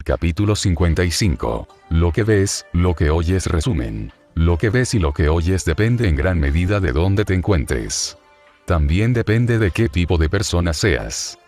Capítulo 55. Lo que ves, lo que oyes. Resumen. Lo que ves y lo que oyes depende en gran medida de dónde te encuentres. También depende de qué tipo de persona seas.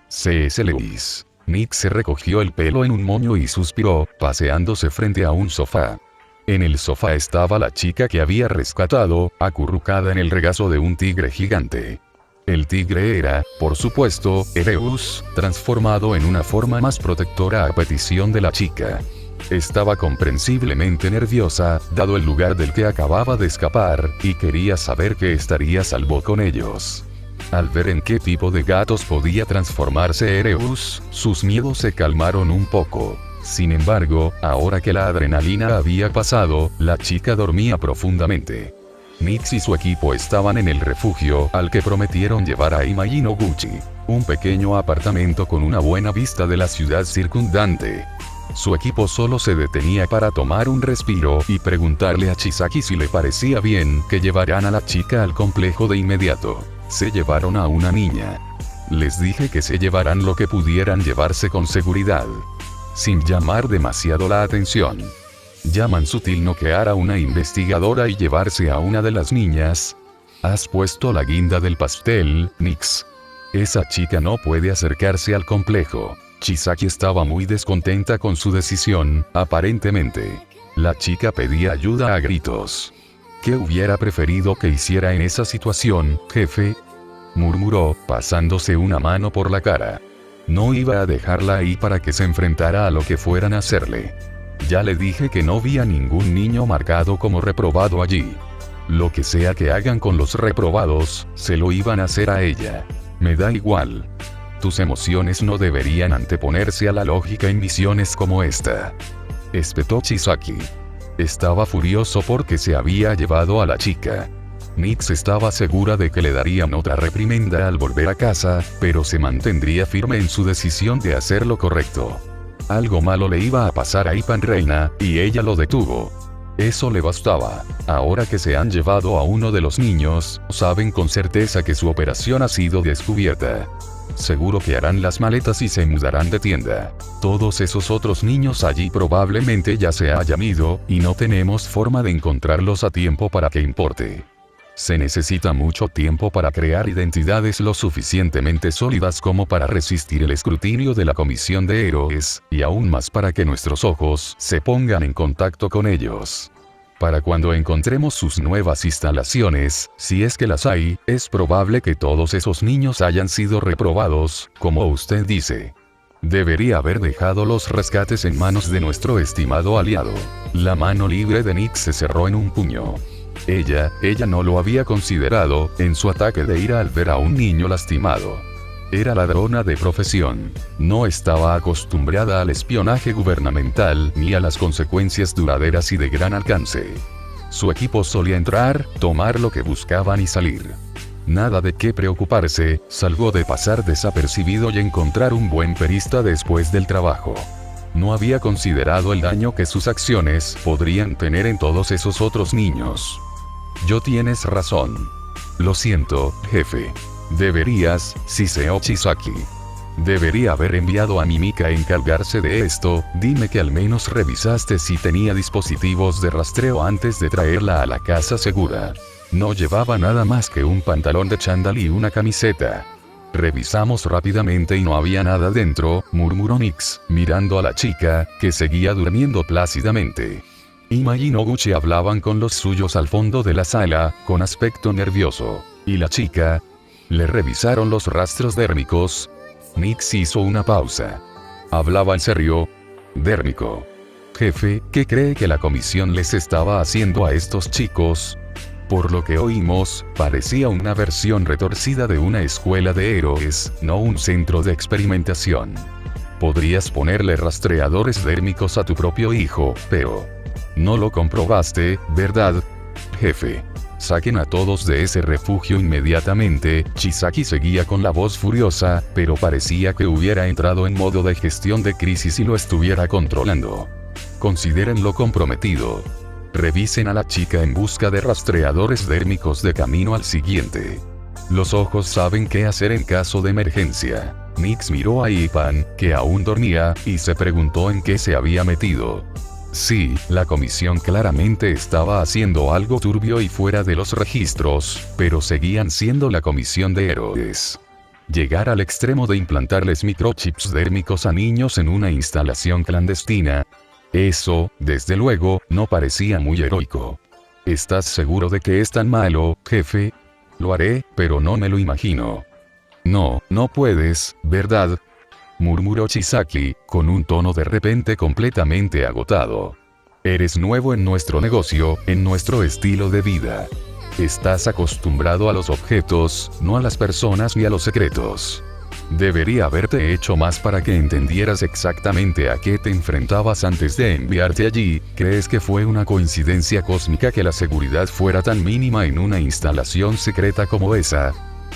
C.S. Lewis. Nick se recogió el pelo en un moño y suspiró, paseándose frente a un sofá. En el sofá estaba la chica que había rescatado, acurrucada en el regazo de un tigre gigante. El tigre era, por supuesto, Erebus, transformado en una forma más protectora a petición de la chica. Estaba comprensiblemente nerviosa, dado el lugar del que acababa de escapar, y quería saber que estaría a salvo con ellos. Al ver en qué tipo de gatos podía transformarse Erebus, sus miedos se calmaron un poco. Sin embargo, ahora que la adrenalina había pasado, la chica dormía profundamente. Nix y su equipo estaban en el refugio al que prometieron llevar a Imagi Noguchi, un pequeño apartamento con una buena vista de la ciudad circundante. Su equipo solo se detenía para tomar un respiro y preguntarle a Chisaki si le parecía bien que llevaran a la chica al complejo de inmediato. Se llevaron a una niña. Les dije que se llevaran lo que pudieran llevarse con seguridad, sin llamar demasiado la atención. Llaman sutil noquear a una investigadora y llevarse a una de las niñas. Has puesto la guinda del pastel, Nix. Esa chica no puede acercarse al complejo. Chisaki estaba muy descontenta con su decisión, aparentemente. La chica pedía ayuda a gritos. ¿Qué hubiera preferido que hiciera en esa situación, jefe?, murmuró, pasándose una mano por la cara. No iba a dejarla ahí para que se enfrentara a lo que fueran a hacerle. Ya le dije que no vi a ningún niño marcado como reprobado allí. Lo que sea que hagan con los reprobados, se lo iban a hacer a ella. Me da igual. Tus emociones no deberían anteponerse a la lógica en misiones como esta, espetó Chisaki. Estaba furioso porque se había llevado a la chica. Nix estaba segura de que le darían otra reprimenda al volver a casa, pero se mantendría firme en su decisión de hacer lo correcto. Algo malo le iba a pasar a Ipan Reina, y ella lo detuvo. Eso le bastaba. Ahora que se han llevado a uno de los niños, saben con certeza que su operación ha sido descubierta. Seguro que harán las maletas y se mudarán de tienda. Todos esos otros niños allí probablemente ya se hayan ido, y no tenemos forma de encontrarlos a tiempo para que importe. Se necesita mucho tiempo para crear identidades lo suficientemente sólidas como para resistir el escrutinio de la Comisión de Héroes, y aún más para que nuestros ojos se pongan en contacto con ellos. Para cuando encontremos sus nuevas instalaciones, si es que las hay, es probable que todos esos niños hayan sido reprobados, como usted dice. Debería haber dejado los rescates en manos de nuestro estimado aliado. La mano libre de Nick se cerró en un puño. Ella no lo había considerado, en su ataque de ira al ver a un niño lastimado. Era ladrona de profesión. No estaba acostumbrada al espionaje gubernamental ni a las consecuencias duraderas y de gran alcance. Su equipo solía entrar, tomar lo que buscaban y salir. Nada de qué preocuparse, salvo de pasar desapercibido y encontrar un buen perista después del trabajo. No había considerado el daño que sus acciones podrían tener en todos esos otros niños. Yo tienes razón. Lo siento, jefe. Deberías, Siseo Chisaki. Debería haber enviado a Mimika a encargarse de esto. Dime que al menos revisaste si tenía dispositivos de rastreo antes de traerla a la casa segura. No llevaba nada más que un pantalón de chándal y una camiseta. Revisamos rápidamente y no había nada dentro, murmuró Nix, mirando a la chica, que seguía durmiendo plácidamente. Imagi y Noguchi hablaban con los suyos al fondo de la sala, con aspecto nervioso. ¿Y la chica? ¿Le revisaron los rastros dérmicos? Nix hizo una pausa. ¿Hablaba en serio? Dérmico. Jefe, ¿qué cree que la comisión les estaba haciendo a estos chicos? Por lo que oímos, parecía una versión retorcida de una escuela de héroes, no un centro de experimentación. Podrías ponerle rastreadores dérmicos a tu propio hijo, pero no lo comprobaste, ¿verdad, jefe? Saquen a todos de ese refugio inmediatamente. Chisaki seguía con la voz furiosa, pero parecía que hubiera entrado en modo de gestión de crisis y lo estuviera controlando. Considérenlo comprometido. Revisen a la chica en busca de rastreadores dérmicos de camino al siguiente. Los ojos saben qué hacer en caso de emergencia. Nix miró a Ipan, que aún dormía, y se preguntó en qué se había metido. Sí, la comisión claramente estaba haciendo algo turbio y fuera de los registros, pero seguían siendo la comisión de héroes. Llegar al extremo de implantarles microchips dérmicos a niños en una instalación clandestina. Eso, desde luego, no parecía muy heroico. ¿Estás seguro de que es tan malo, jefe? Lo haré, pero no me lo imagino. No, no puedes, ¿verdad? Murmuró Chisaki, con un tono de repente completamente agotado. Eres nuevo en nuestro negocio, en nuestro estilo de vida. Estás acostumbrado a los objetos, no a las personas ni a los secretos. Debería haberte hecho más para que entendieras exactamente a qué te enfrentabas antes de enviarte allí. ¿Crees que fue una coincidencia cósmica que la seguridad fuera tan mínima en una instalación secreta como esa?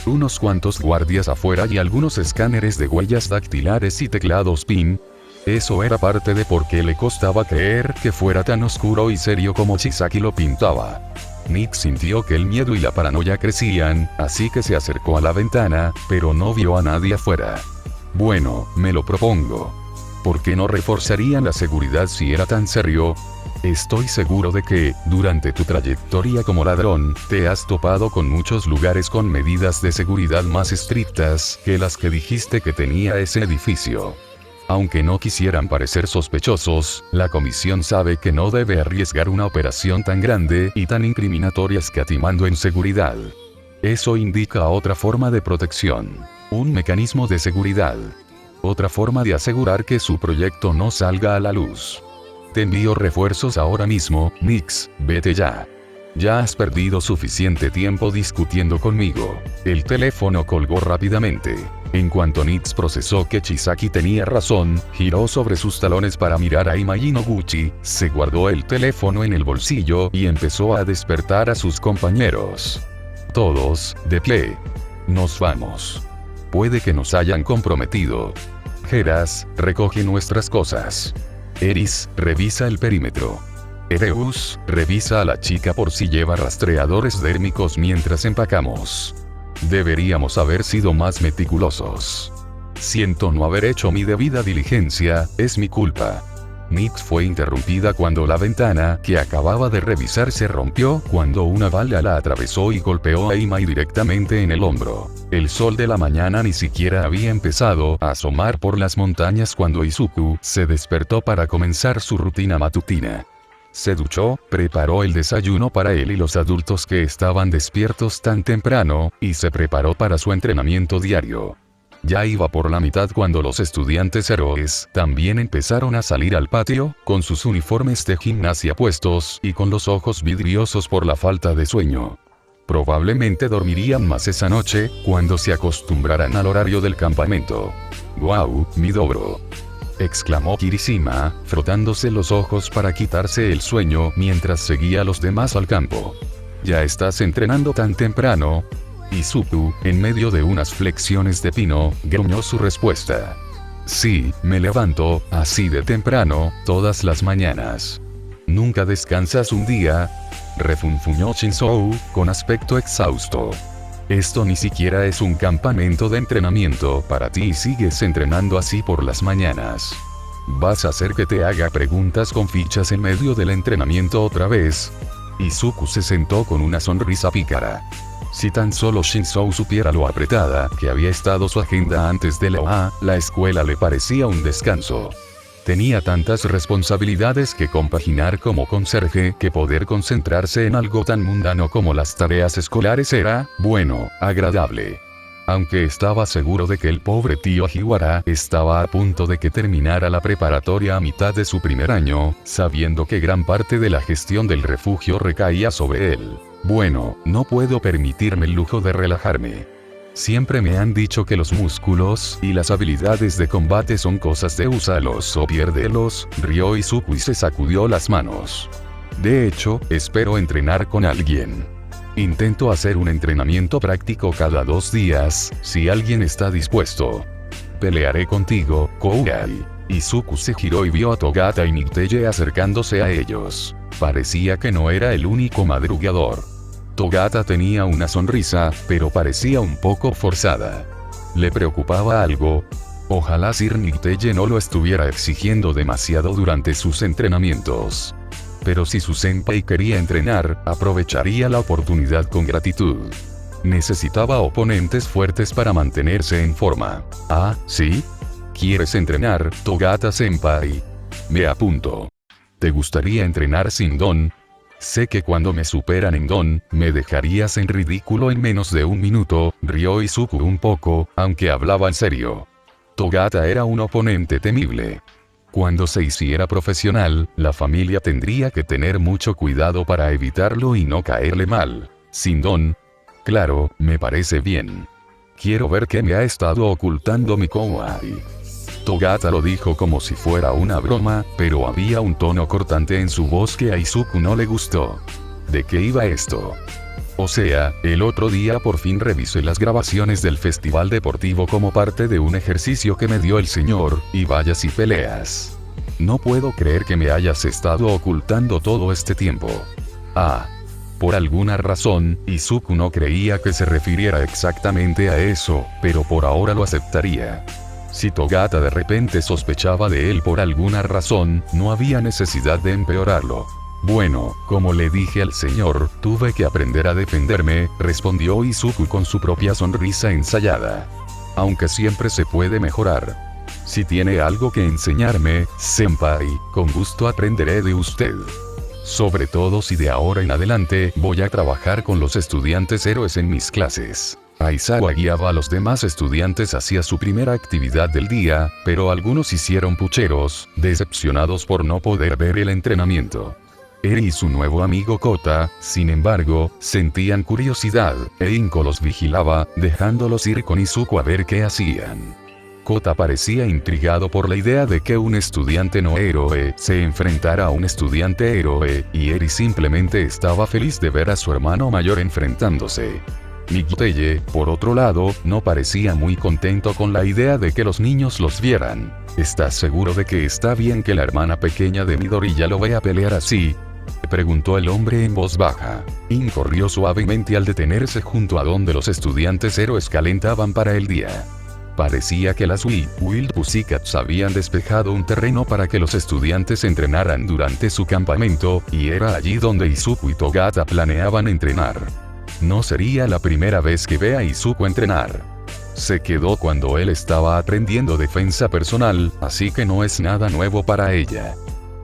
Unos cuantos guardias afuera y algunos escáneres de huellas dactilares y teclados PIN. Eso era parte de por qué le costaba creer que fuera tan oscuro y serio como Chisaki lo pintaba. Nick sintió que el miedo y la paranoia crecían, así que se acercó a la ventana, pero no vio a nadie afuera. Bueno, me lo propongo. ¿Por qué no reforzarían la seguridad si era tan serio? Estoy seguro de que, durante tu trayectoria como ladrón, te has topado con muchos lugares con medidas de seguridad más estrictas que las que dijiste que tenía ese edificio. Aunque no quisieran parecer sospechosos, la comisión sabe que no debe arriesgar una operación tan grande y tan incriminatoria escatimando en seguridad. Eso indica otra forma de protección. Un mecanismo de seguridad. Otra forma de asegurar que su proyecto no salga a la luz. Te envío refuerzos ahora mismo, Nix, vete ya. Ya has perdido suficiente tiempo discutiendo conmigo. El teléfono colgó rápidamente. En cuanto Nix procesó que Chisaki tenía razón, giró sobre sus talones para mirar a Imagi Noguchi, se guardó el teléfono en el bolsillo y empezó a despertar a sus compañeros. Todos, de pie. Nos vamos. Puede que nos hayan comprometido. Geras, recoge nuestras cosas. Eris, revisa el perímetro. Ereus, revisa a la chica por si lleva rastreadores dérmicos mientras empacamos. Deberíamos haber sido más meticulosos. Siento no haber hecho mi debida diligencia, es mi culpa. Nix fue interrumpida cuando la ventana que acababa de revisar se rompió cuando una bala la atravesó y golpeó a Imai directamente en el hombro. El sol de la mañana ni siquiera había empezado a asomar por las montañas cuando Izuku se despertó para comenzar su rutina matutina. Se duchó, preparó el desayuno para él y los adultos que estaban despiertos tan temprano, y se preparó para su entrenamiento diario. Ya iba por la mitad cuando los estudiantes héroes también empezaron a salir al patio, con sus uniformes de gimnasia puestos y con los ojos vidriosos por la falta de sueño. Probablemente dormirían más esa noche, cuando se acostumbraran al horario del campamento. «¡Guau, mi dobro!», exclamó Kirishima, frotándose los ojos para quitarse el sueño mientras seguía a los demás al campo. «¿Ya estás entrenando tan temprano?». Izuku, en medio de unas flexiones de pino, gruñó su respuesta. «Sí, me levanto, así de temprano, todas las mañanas». «¿Nunca descansas un día?», refunfuñó Shinzou, con aspecto exhausto. «Esto ni siquiera es un campamento de entrenamiento para ti y sigues entrenando así por las mañanas. ¿Vas a hacer que te haga preguntas con fichas en medio del entrenamiento otra vez?». Izuku se sentó con una sonrisa pícara. Si tan solo Shinzou supiera lo apretada que había estado su agenda antes de la escuela le parecía un descanso. Tenía tantas responsabilidades que compaginar como conserje que poder concentrarse en algo tan mundano como las tareas escolares era, bueno, agradable. Aunque estaba seguro de que el pobre tío Hiwara estaba a punto de que terminara la preparatoria a mitad de su primer año, sabiendo que gran parte de la gestión del refugio recaía sobre él. Bueno, no puedo permitirme el lujo de relajarme. Siempre me han dicho que los músculos y las habilidades de combate son cosas de úsalos o piérdelos, rió Izuku y se sacudió las manos. De hecho, espero entrenar con alguien. Intento hacer un entrenamiento práctico cada 2 días, si alguien está dispuesto. Pelearé contigo, Kougai. Izuku se giró y vio a Togata y Niteye acercándose a ellos. Parecía que no era el único madrugador. Togata tenía una sonrisa, pero parecía un poco forzada. ¿Le preocupaba algo? Ojalá Sir Nicteye no lo estuviera exigiendo demasiado durante sus entrenamientos. Pero si su senpai quería entrenar, aprovecharía la oportunidad con gratitud. Necesitaba oponentes fuertes para mantenerse en forma. Ah, ¿sí? ¿Quieres entrenar, Togata senpai? Me apunto. ¿Te gustaría entrenar sin don? Sé que cuando me superan en don, me dejarías en ridículo en menos de un minuto, rió Izuku un poco, aunque hablaba en serio. Togata era un oponente temible. Cuando se hiciera profesional, la familia tendría que tener mucho cuidado para evitarlo y no caerle mal. Sin don. Claro, me parece bien. Quiero ver qué me ha estado ocultando mi kawaii. Togata lo dijo como si fuera una broma, pero había un tono cortante en su voz que a Izuku no le gustó. ¿De qué iba esto? O sea, el otro día por fin revisé las grabaciones del festival deportivo como parte de un ejercicio que me dio el señor, y vayas y peleas. No puedo creer que me hayas estado ocultando todo este tiempo. Ah. Por alguna razón, Izuku no creía que se refiriera exactamente a eso, pero por ahora lo aceptaría. Si Togata de repente sospechaba de él por alguna razón, no había necesidad de empeorarlo. Bueno, como le dije al señor, tuve que aprender a defenderme, respondió Izuku con su propia sonrisa ensayada. Aunque siempre se puede mejorar. Si tiene algo que enseñarme, senpai, con gusto aprenderé de usted. Sobre todo si de ahora en adelante voy a trabajar con los estudiantes héroes en mis clases. Aizawa guiaba a los demás estudiantes hacia su primera actividad del día, pero algunos hicieron pucheros, decepcionados por no poder ver el entrenamiento. Eri y su nuevo amigo Kota, sin embargo, sentían curiosidad, e Inko los vigilaba, dejándolos ir con Izuku a ver qué hacían. Kota parecía intrigado por la idea de que un estudiante no héroe se enfrentara a un estudiante héroe, y Eri simplemente estaba feliz de ver a su hermano mayor enfrentándose. Nicteye, por otro lado, no parecía muy contento con la idea de que los niños los vieran. ¿Estás seguro de que está bien que la hermana pequeña de Midoriya lo vea pelear así? Preguntó el hombre en voz baja. Inko rió suavemente al detenerse junto a donde los estudiantes héroes calentaban para el día. Parecía que las Wild Pussycats habían despejado un terreno para que los estudiantes entrenaran durante su campamento, y era allí donde Izuku y Togata planeaban entrenar. No sería la primera vez que vea a Izuku entrenar. Se quedó cuando él estaba aprendiendo defensa personal, así que no es nada nuevo para ella.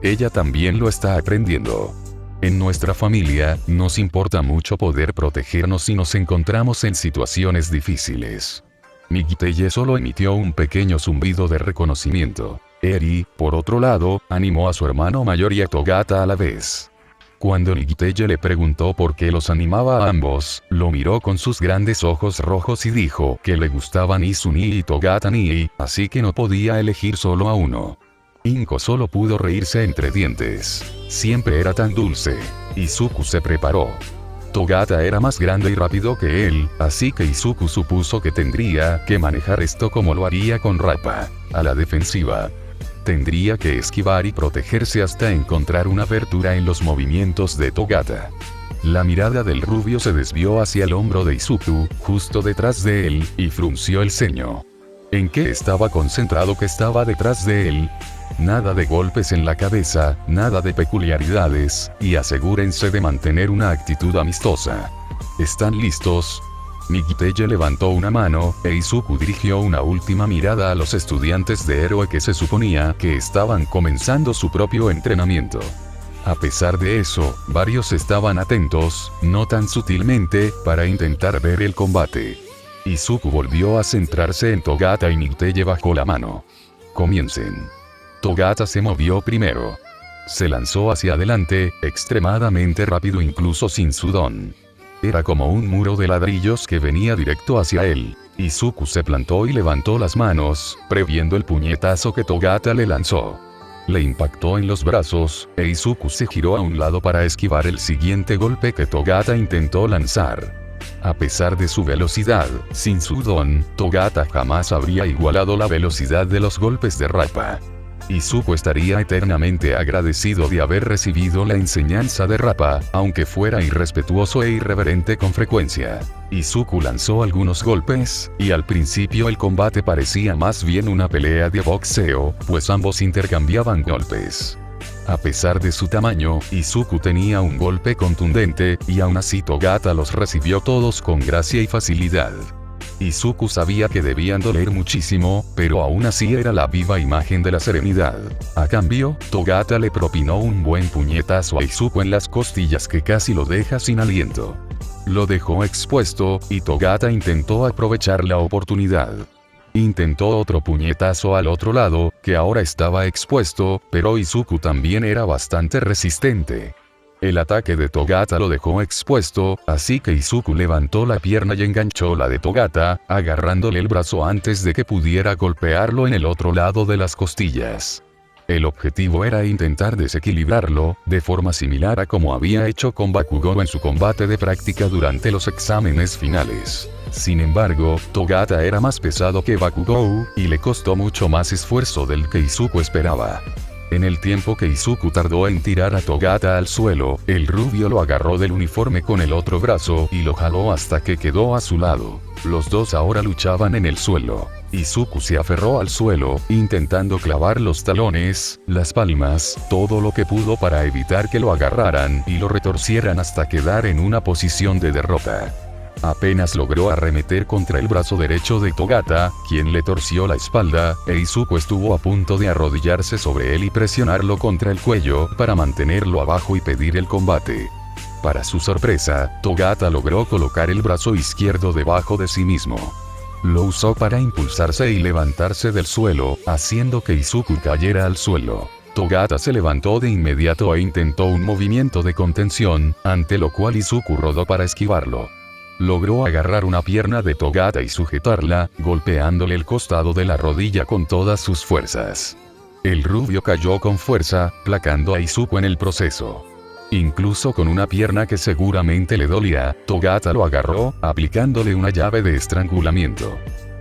Ella también lo está aprendiendo. En nuestra familia, nos importa mucho poder protegernos si nos encontramos en situaciones difíciles. Nicteye solo emitió un pequeño zumbido de reconocimiento. Eri, por otro lado, animó a su hermano mayor y a Togata a la vez. Cuando Nicteye le preguntó por qué los animaba a ambos, lo miró con sus grandes ojos rojos y dijo que le gustaban Izuni y Togata ni, así que no podía elegir solo a uno. Inko solo pudo reírse entre dientes. Siempre era tan dulce. Izuku se preparó. Togata era más grande y rápido que él, así que Izuku supuso que tendría que manejar esto como lo haría con Rappa, a la defensiva. Tendría que esquivar y protegerse hasta encontrar una abertura en los movimientos de Togata. La mirada del rubio se desvió hacia el hombro de Izuku, justo detrás de él, y frunció el ceño. ¿En qué estaba concentrado que estaba detrás de él? Nada de golpes en la cabeza, nada de peculiaridades, y asegúrense de mantener una actitud amistosa. ¿Están listos? Nicteye levantó una mano, e Izuku dirigió una última mirada a los estudiantes de héroe que se suponía que estaban comenzando su propio entrenamiento. A pesar de eso, varios estaban atentos, no tan sutilmente, para intentar ver el combate. Izuku volvió a centrarse en Togata y Nicteye bajó la mano. Comiencen. Togata se movió primero. Se lanzó hacia adelante, extremadamente rápido incluso sin su don. Era como un muro de ladrillos que venía directo hacia él. Izuku se plantó y levantó las manos, previendo el puñetazo que Togata le lanzó. Le impactó en los brazos, e Izuku se giró a un lado para esquivar el siguiente golpe que Togata intentó lanzar. A pesar de su velocidad, sin su don, Togata jamás habría igualado la velocidad de los golpes de Rappa. Izuku estaría eternamente agradecido de haber recibido la enseñanza de Rappa, aunque fuera irrespetuoso e irreverente con frecuencia. Izuku lanzó algunos golpes, y al principio el combate parecía más bien una pelea de boxeo, pues ambos intercambiaban golpes. A pesar de su tamaño, Izuku tenía un golpe contundente, y aún así Togata los recibió todos con gracia y facilidad. Izuku sabía que debían doler muchísimo, pero aún así era la viva imagen de la serenidad. A cambio, Togata le propinó un buen puñetazo a Izuku en las costillas que casi lo deja sin aliento. Lo dejó expuesto, y Togata intentó aprovechar la oportunidad. Intentó otro puñetazo al otro lado, que ahora estaba expuesto, pero Izuku también era bastante resistente. El ataque de Togata lo dejó expuesto, así que Izuku levantó la pierna y enganchó la de Togata, agarrándole el brazo antes de que pudiera golpearlo en el otro lado de las costillas. El objetivo era intentar desequilibrarlo, de forma similar a como había hecho con Bakugou en su combate de práctica durante los exámenes finales. Sin embargo, Togata era más pesado que Bakugou, y le costó mucho más esfuerzo del que Izuku esperaba. En el tiempo que Izuku tardó en tirar a Togata al suelo, el rubio lo agarró del uniforme con el otro brazo y lo jaló hasta que quedó a su lado. Los dos ahora luchaban en el suelo. Izuku se aferró al suelo, intentando clavar los talones, las palmas, todo lo que pudo para evitar que lo agarraran y lo retorcieran hasta quedar en una posición de derrota. Apenas logró arremeter contra el brazo derecho de Togata, quien le torció la espalda, e Izuku estuvo a punto de arrodillarse sobre él y presionarlo contra el cuello para mantenerlo abajo y pedir el combate. Para su sorpresa, Togata logró colocar el brazo izquierdo debajo de sí mismo. Lo usó para impulsarse y levantarse del suelo, haciendo que Izuku cayera al suelo. Togata se levantó de inmediato e intentó un movimiento de contención, ante lo cual Izuku rodó para esquivarlo. Logró agarrar una pierna de Togata y sujetarla, golpeándole el costado de la rodilla con todas sus fuerzas. El rubio cayó con fuerza, placando a Izuku en el proceso. Incluso con una pierna que seguramente le dolía, Togata lo agarró, aplicándole una llave de estrangulamiento.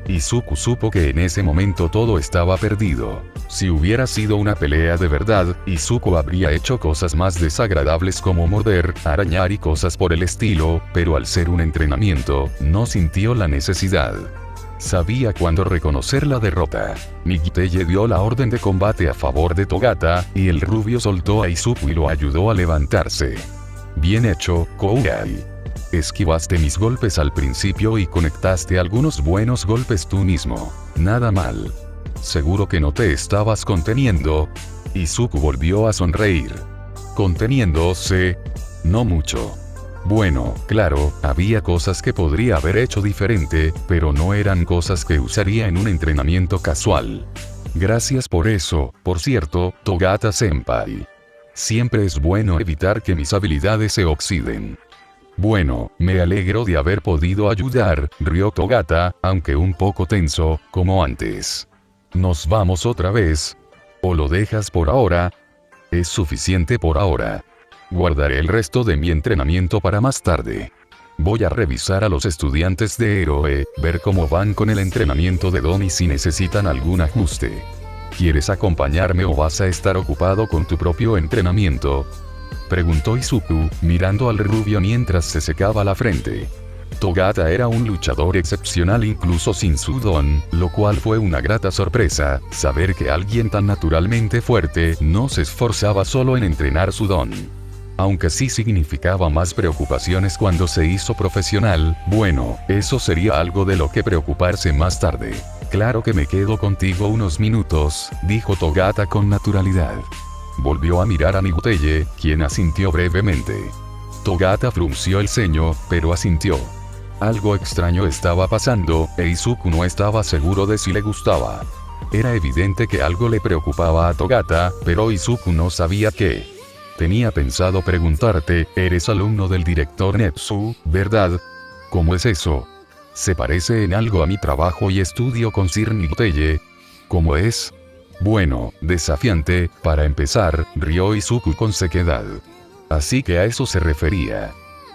Izuku supo que en ese momento todo estaba perdido. Si hubiera sido una pelea de verdad, Izuku habría hecho cosas más desagradables como morder, arañar y cosas por el estilo, pero al ser un entrenamiento, no sintió la necesidad. Sabía cuándo reconocer la derrota. Migiteye dio la orden de combate a favor de Togata, y el rubio soltó a Izuku y lo ayudó a levantarse. Bien hecho, Kougai. Esquivaste mis golpes al principio y conectaste algunos buenos golpes tú mismo. Nada mal. ¿Seguro que no te estabas conteniendo? Izuku volvió a sonreír. ¿Conteniéndose? No mucho. Bueno, claro, había cosas que podría haber hecho diferente, pero no eran cosas que usaría en un entrenamiento casual. Gracias por eso, por cierto, Togata-senpai. Siempre es bueno evitar que mis habilidades se oxiden. Bueno, me alegro de haber podido ayudar, rió Togata, aunque un poco tenso, como antes. ¿Nos vamos otra vez? ¿O lo dejas por ahora? Es suficiente por ahora. Guardaré el resto de mi entrenamiento para más tarde. Voy a revisar a los estudiantes de héroe, ver cómo van con el entrenamiento de Don y si necesitan algún ajuste. ¿Quieres acompañarme o vas a estar ocupado con tu propio entrenamiento?, preguntó Izuku, mirando al rubio mientras se secaba la frente. Togata era un luchador excepcional incluso sin su don, lo cual fue una grata sorpresa, saber que alguien tan naturalmente fuerte no se esforzaba solo en entrenar su don. Aunque sí significaba más preocupaciones cuando se hizo profesional, bueno, eso sería algo de lo que preocuparse más tarde. Claro que me quedo contigo unos minutos, dijo Togata con naturalidad. Volvió a mirar a Miguteye, quien asintió brevemente. Togata frunció el ceño, pero asintió. Algo extraño estaba pasando, e Izuku no estaba seguro de si le gustaba. Era evidente que algo le preocupaba a Togata, pero Izuku no sabía qué. Tenía pensado preguntarte, ¿eres alumno del director Netsu, verdad? ¿Cómo es eso? ¿Se parece en algo a mi trabajo y estudio con Sir Miguteye? ¿Cómo es? Bueno, desafiante, para empezar, rió Izuku con sequedad. Así que a eso se refería.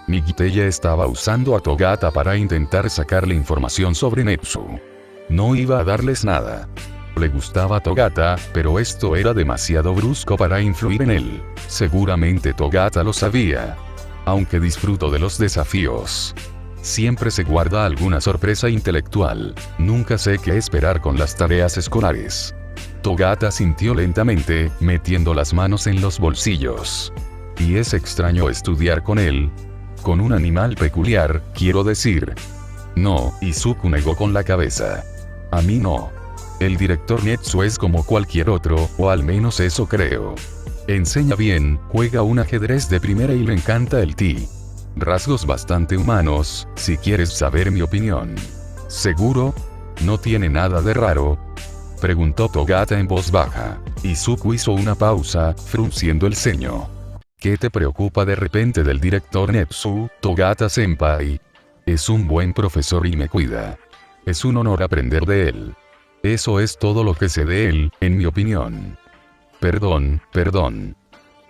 Miguteye estaba usando a Togata para intentar sacarle información sobre Netsu. No iba a darles nada. Le gustaba Togata, pero esto era demasiado brusco para influir en él. Seguramente Togata lo sabía. Aunque disfruto de los desafíos, siempre se guarda alguna sorpresa intelectual. Nunca sé qué esperar con las tareas escolares. Togata sintió lentamente, metiendo las manos en los bolsillos. Y es extraño estudiar con él. Con un animal peculiar, quiero decir. No, Izuku negó con la cabeza. A mí no. El director Netsu es como cualquier otro, o al menos eso creo. Enseña bien, juega un ajedrez de primera y le encanta el ti. Rasgos bastante humanos, si quieres saber mi opinión. ¿Seguro? ¿No tiene nada de raro?, preguntó Togata en voz baja. Izuku hizo una pausa, frunciendo el ceño. ¿Qué te preocupa de repente del director Netsu, Togata-senpai? Es un buen profesor y me cuida. Es un honor aprender de él. Eso es todo lo que sé de él, en mi opinión. Perdón.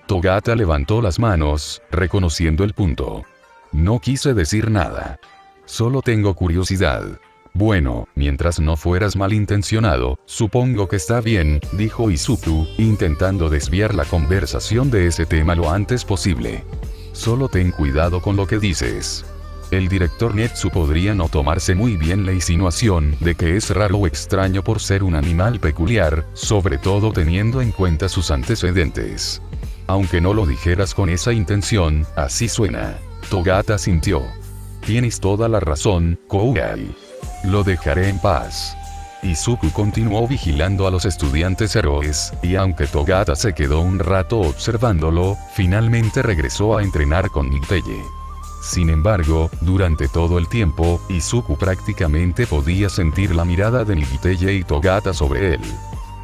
Togata levantó las manos, reconociendo el punto. No quise decir nada. Solo tengo curiosidad. Bueno, mientras no fueras malintencionado, supongo que está bien, dijo Izuku, intentando desviar la conversación de ese tema lo antes posible. Solo ten cuidado con lo que dices. El director Netsu podría no tomarse muy bien la insinuación de que es raro o extraño por ser un animal peculiar, sobre todo teniendo en cuenta sus antecedentes. Aunque no lo dijeras con esa intención, así suena. Togata sintió. Tienes toda la razón, Kougai. Lo dejaré en paz. Izuku continuó vigilando a los estudiantes héroes, y aunque Togata se quedó un rato observándolo, finalmente regresó a entrenar con Nighteye. Sin embargo, durante todo el tiempo, Izuku prácticamente podía sentir la mirada de Nighteye y Togata sobre él.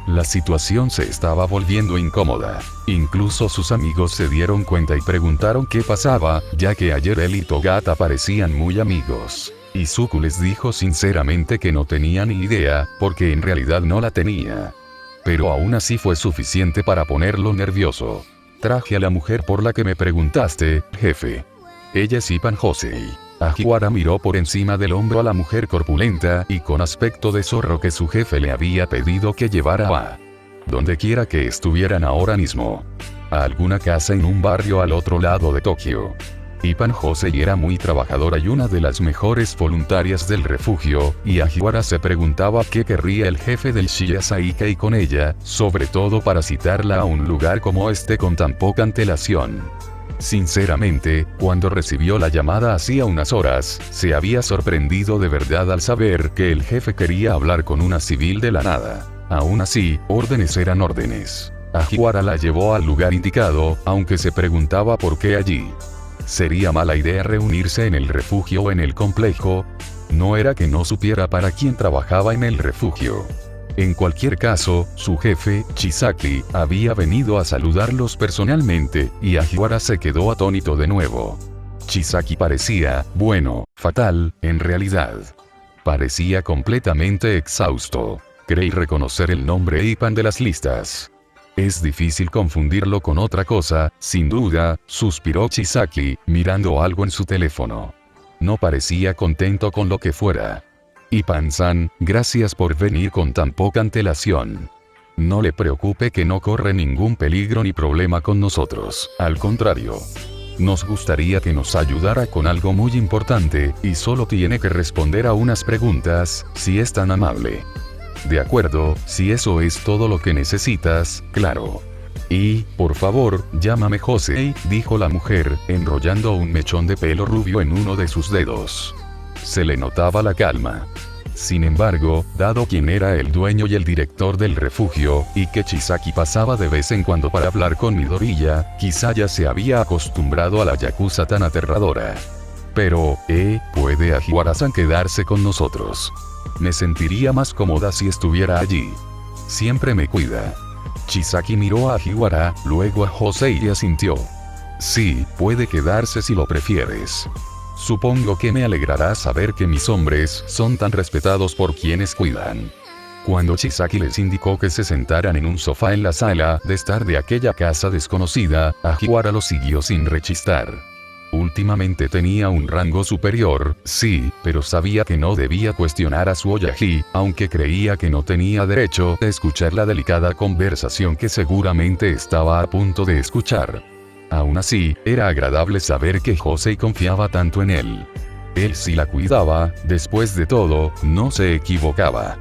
La situación se estaba volviendo incómoda. Incluso sus amigos se dieron cuenta y preguntaron qué pasaba, ya que ayer él y Togata parecían muy amigos. Izuku les dijo sinceramente que no tenía ni idea, porque en realidad no la tenía. Pero aún así fue suficiente para ponerlo nervioso. Traje a la mujer por la que me preguntaste, jefe. Ella es Ipan Josei. Ajiwara miró por encima del hombro a la mujer corpulenta y con aspecto de zorro que su jefe le había pedido que llevara a donde quiera que estuvieran ahora mismo. A alguna casa en un barrio al otro lado de Tokio. Ipan Josei era muy trabajadora y una de las mejores voluntarias del refugio, y Ajiwara se preguntaba qué querría el jefe del Shiya Saikai con ella, sobre todo para citarla a un lugar como este con tan poca antelación. Sinceramente, cuando recibió la llamada hacía unas horas, se había sorprendido de verdad al saber que el jefe quería hablar con una civil de la nada. Aún así, órdenes eran órdenes. Ajiwara la llevó al lugar indicado, aunque se preguntaba por qué allí. ¿Sería mala idea reunirse en el refugio o en el complejo? No era que no supiera para quién trabajaba en el refugio. En cualquier caso, su jefe, Chisaki, había venido a saludarlos personalmente, y Ajiwara se quedó atónito de nuevo. Chisaki parecía, bueno, fatal, en realidad. Parecía completamente exhausto. Creí reconocer el nombre Ipan de las listas. Es difícil confundirlo con otra cosa, sin duda, suspiró Chisaki, mirando algo en su teléfono. No parecía contento con lo que fuera. Ipan-san, gracias por venir con tan poca antelación. No le preocupe que no corre ningún peligro ni problema con nosotros, al contrario. Nos gustaría que nos ayudara con algo muy importante, y solo tiene que responder a unas preguntas, si es tan amable. De acuerdo, si eso es todo lo que necesitas, claro. Y, por favor, llámame Josei, dijo la mujer, enrollando un mechón de pelo rubio en uno de sus dedos. Se le notaba la calma. Sin embargo, dado quién era el dueño y el director del refugio, y que Chisaki pasaba de vez en cuando para hablar con Midoriya, quizá ya se había acostumbrado a la yakuza tan aterradora. Pero, ¿puede Ajiwara-san quedarse con nosotros? Me sentiría más cómoda si estuviera allí. Siempre me cuida. Chisaki miró a Ajiwara, luego a Josei y asintió. Sí, puede quedarse si lo prefieres. Supongo que me alegrará saber que mis hombres son tan respetados por quienes cuidan. Cuando Chisaki les indicó que se sentaran en un sofá en la sala de estar de aquella casa desconocida, Ajiwara lo siguió sin rechistar. Últimamente tenía un rango superior, sí, pero sabía que no debía cuestionar a su Oyaji, aunque creía que no tenía derecho a escuchar la delicada conversación que seguramente estaba a punto de escuchar. Aún así, era agradable saber que Josei confiaba tanto en él. Él sí la cuidaba, después de todo, no se equivocaba.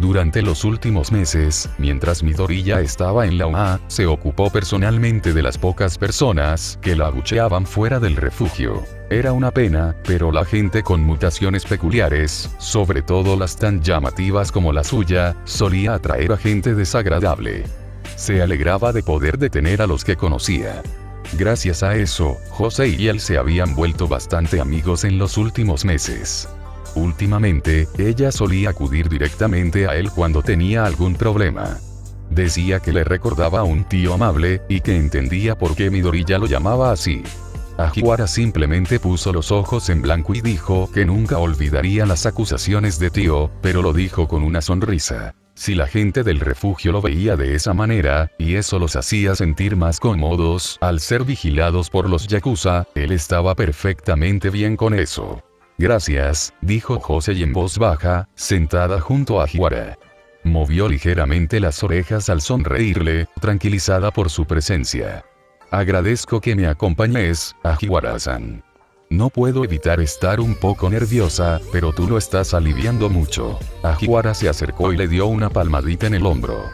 Durante los últimos meses, mientras Midoriya estaba en la UA, se ocupó personalmente de las pocas personas que la abucheaban fuera del refugio. Era una pena, pero la gente con mutaciones peculiares, sobre todo las tan llamativas como la suya, solía atraer a gente desagradable. Se alegraba de poder detener a los que conocía. Gracias a eso, Josei y él se habían vuelto bastante amigos en los últimos meses. Últimamente, ella solía acudir directamente a él cuando tenía algún problema. Decía que le recordaba a un tío amable, y que entendía por qué Midoriya lo llamaba así. Ajiwara simplemente puso los ojos en blanco y dijo que nunca olvidaría las acusaciones de tío, pero lo dijo con una sonrisa. Si la gente del refugio lo veía de esa manera, y eso los hacía sentir más cómodos al ser vigilados por los yakuza, él estaba perfectamente bien con eso. Gracias, dijo Josei en voz baja, sentada junto a Ajiwara. Movió ligeramente las orejas al sonreírle, tranquilizada por su presencia. Agradezco que me acompañes, Ajiwara-san. No puedo evitar estar un poco nerviosa, pero tú lo estás aliviando mucho. Ajiwara se acercó y le dio una palmadita en el hombro.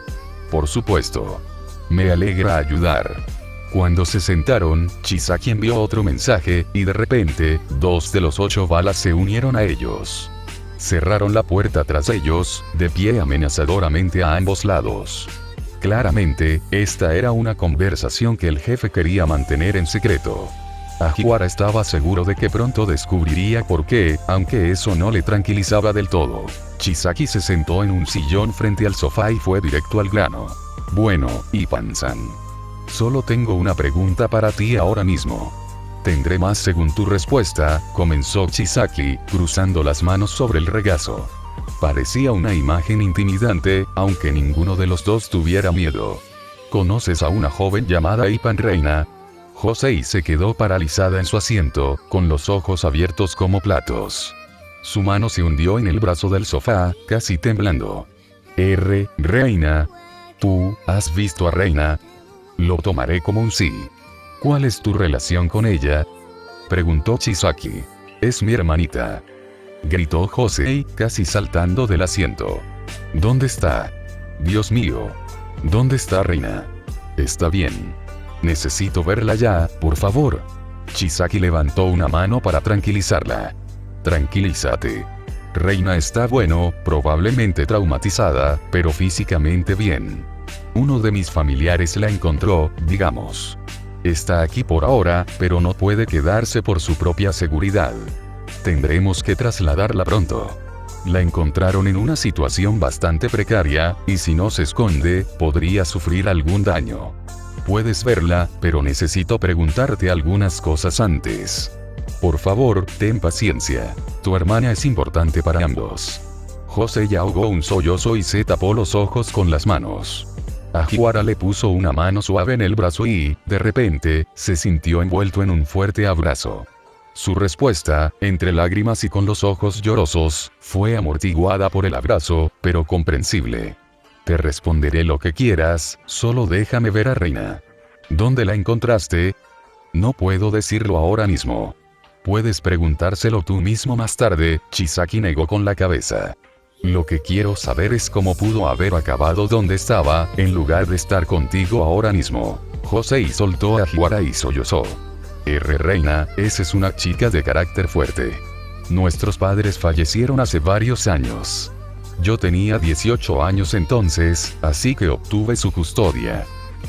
Por supuesto. Me alegra ayudar. Cuando se sentaron, Chisaki envió otro mensaje, y de repente, 2 de los 8 balas se unieron a ellos. Cerraron la puerta tras ellos, de pie amenazadoramente a ambos lados. Claramente, esta era una conversación que el jefe quería mantener en secreto. Ajiwara estaba seguro de que pronto descubriría por qué, aunque eso no le tranquilizaba del todo. Chisaki se sentó en un sillón frente al sofá y fue directo al grano. Bueno, Ippan-san. Solo tengo una pregunta para ti ahora mismo. Tendré más según tu respuesta, comenzó Chisaki, cruzando las manos sobre el regazo. Parecía una imagen intimidante, aunque ninguno de los dos tuviera miedo. ¿Conoces a una joven llamada Ippan Reina? Josei se quedó paralizada en su asiento, con los ojos abiertos como platos. Su mano se hundió en el brazo del sofá, casi temblando. Reina. ¿Tú has visto a Reina? Lo tomaré como un sí. ¿Cuál es tu relación con ella? Preguntó Chisaki. Es mi hermanita. Gritó Josei, casi saltando del asiento. ¿Dónde está? Dios mío. ¿Dónde está Reina? Está bien. Necesito verla ya, por favor. Chisaki levantó una mano para tranquilizarla. Tranquilízate. Reina está bueno, probablemente traumatizada, pero físicamente bien. Uno de mis familiares la encontró, digamos. Está aquí por ahora, pero no puede quedarse por su propia seguridad. Tendremos que trasladarla pronto. La encontraron en una situación bastante precaria, y si no se esconde, podría sufrir algún daño. Puedes verla, pero necesito preguntarte algunas cosas antes. Por favor, ten paciencia. Tu hermana es importante para ambos. Josei ahogó un sollozo y se tapó los ojos con las manos. Ajiwara le puso una mano suave en el brazo y, de repente, se sintió envuelto en un fuerte abrazo. Su respuesta, entre lágrimas y con los ojos llorosos, fue amortiguada por el abrazo, pero comprensible. Te responderé lo que quieras, solo déjame ver a Reina. ¿Dónde la encontraste? No puedo decirlo ahora mismo. Puedes preguntárselo tú mismo más tarde, Chisaki negó con la cabeza. Lo que quiero saber es cómo pudo haber acabado donde estaba, en lugar de estar contigo ahora mismo. Josei soltó a Ajiwara y sollozó. Reina, esa es una chica de carácter fuerte. Nuestros padres fallecieron hace varios años. Yo tenía 18 años entonces, así que obtuve su custodia.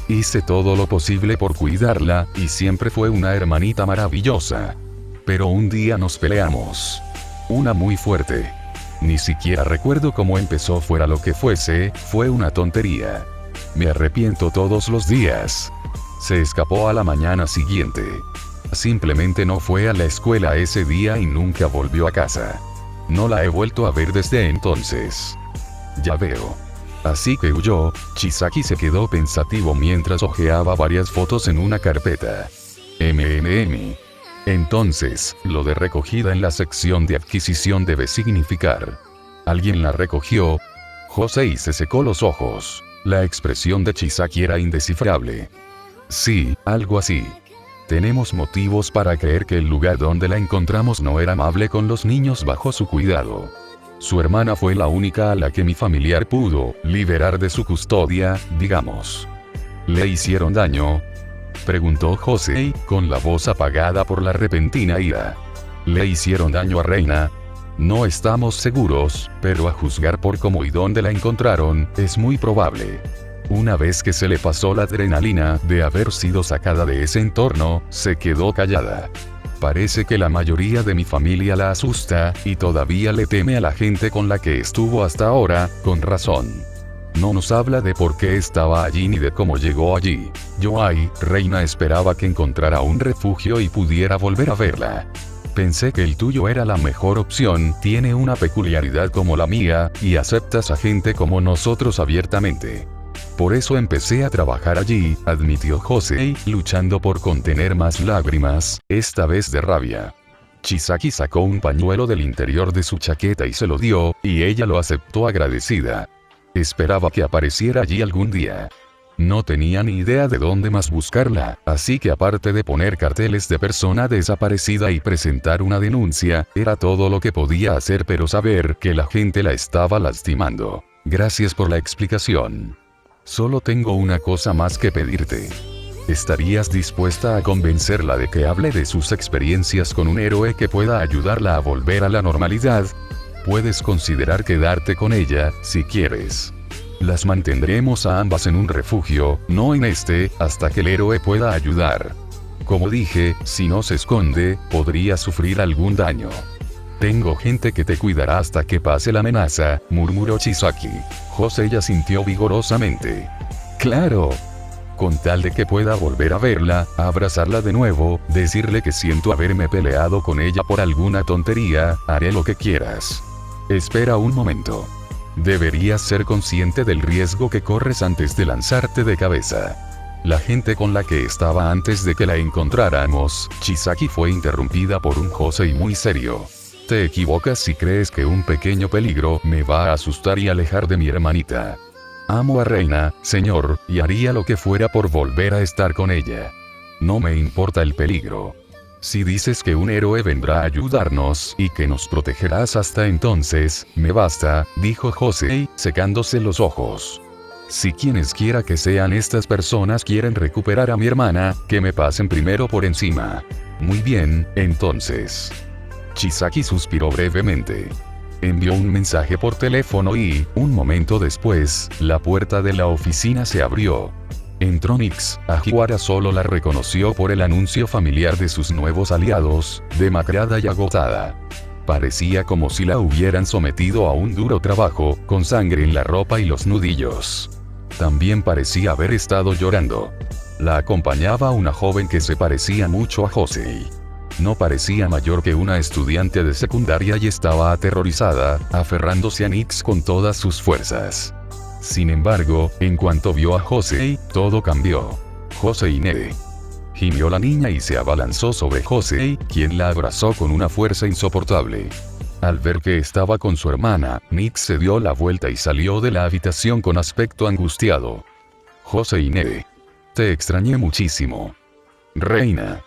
Hice todo lo posible por cuidarla, y siempre fue una hermanita maravillosa. Pero un día nos peleamos. Una muy fuerte. Ni siquiera recuerdo cómo empezó, fuera lo que fuese, fue una tontería. Me arrepiento todos los días. Se escapó a la mañana siguiente. Simplemente no fue a la escuela ese día y nunca volvió a casa. No la he vuelto a ver desde entonces. Ya veo. Así que huyó. Chisaki se quedó pensativo mientras hojeaba varias fotos en una carpeta. Entonces, lo de recogida en la sección de adquisición debe significar: ¿alguien la recogió? Josei se secó los ojos. La expresión de Chisaki era indescifrable. Sí, algo así. Tenemos motivos para creer que el lugar donde la encontramos no era amable con los niños bajo su cuidado. Su hermana fue la única a la que mi familiar pudo liberar de su custodia, digamos. ¿Le hicieron daño?, preguntó Josei, con la voz apagada por la repentina ira. ¿Le hicieron daño a Reina? No estamos seguros, pero a juzgar por cómo y dónde la encontraron, es muy probable. Una vez que se le pasó la adrenalina de haber sido sacada de ese entorno, se quedó callada. Parece que la mayoría de mi familia la asusta, y todavía le teme a la gente con la que estuvo hasta ahora, con razón. No nos habla de por qué estaba allí ni de cómo llegó allí. Reina esperaba que encontrara un refugio y pudiera volver a verla. Pensé que el tuyo era la mejor opción, tiene una peculiaridad como la mía, y aceptas a gente como nosotros abiertamente. Por eso empecé a trabajar allí, admitió Josei, luchando por contener más lágrimas, esta vez de rabia. Chisaki sacó un pañuelo del interior de su chaqueta y se lo dio, y ella lo aceptó agradecida. Esperaba que apareciera allí algún día. No tenía ni idea de dónde más buscarla, así que aparte de poner carteles de persona desaparecida y presentar una denuncia, era todo lo que podía hacer, pero saber que la gente la estaba lastimando. Gracias por la explicación. Solo tengo una cosa más que pedirte. ¿Estarías dispuesta a convencerla de que hable de sus experiencias con un héroe que pueda ayudarla a volver a la normalidad? Puedes considerar quedarte con ella, si quieres. Las mantendremos a ambas en un refugio, no en este, hasta que el héroe pueda ayudar. Como dije, si no se esconde, podría sufrir algún daño. Tengo gente que te cuidará hasta que pase la amenaza, murmuró Chisaki. Josei asintió vigorosamente. Claro. Con tal de que pueda volver a verla, abrazarla de nuevo, decirle que siento haberme peleado con ella por alguna tontería, haré lo que quieras. Espera un momento. Deberías ser consciente del riesgo que corres antes de lanzarte de cabeza. La gente con la que estaba antes de que la encontráramos, Chisaki fue interrumpida por un Josei muy serio. Te equivocas si crees que un pequeño peligro me va a asustar y alejar de mi hermanita. Amo a Reina, señor, y haría lo que fuera por volver a estar con ella. No me importa el peligro. Si dices que un héroe vendrá a ayudarnos y que nos protegerás hasta entonces, me basta, dijo Josei, secándose los ojos. Si quienes quiera que sean estas personas quieren recuperar a mi hermana, que me pasen primero por encima. Muy bien, entonces. Chisaki suspiró brevemente. Envió un mensaje por teléfono y, un momento después, la puerta de la oficina se abrió. Entró Nix. Ajiwara solo la reconoció por el anuncio familiar de sus nuevos aliados, demacrada y agotada. Parecía como si la hubieran sometido a un duro trabajo, con sangre en la ropa y los nudillos. También parecía haber estado llorando. La acompañaba una joven que se parecía mucho a Josei. No parecía mayor que una estudiante de secundaria y estaba aterrorizada, aferrándose a Nix con todas sus fuerzas. Sin embargo, en cuanto vio a Josei, todo cambió. Josei Nede. Gimió la niña y se abalanzó sobre Josei, quien la abrazó con una fuerza insoportable. Al ver que estaba con su hermana, Nix se dio la vuelta y salió de la habitación con aspecto angustiado. Josei Nede. Te extrañé muchísimo. Reina.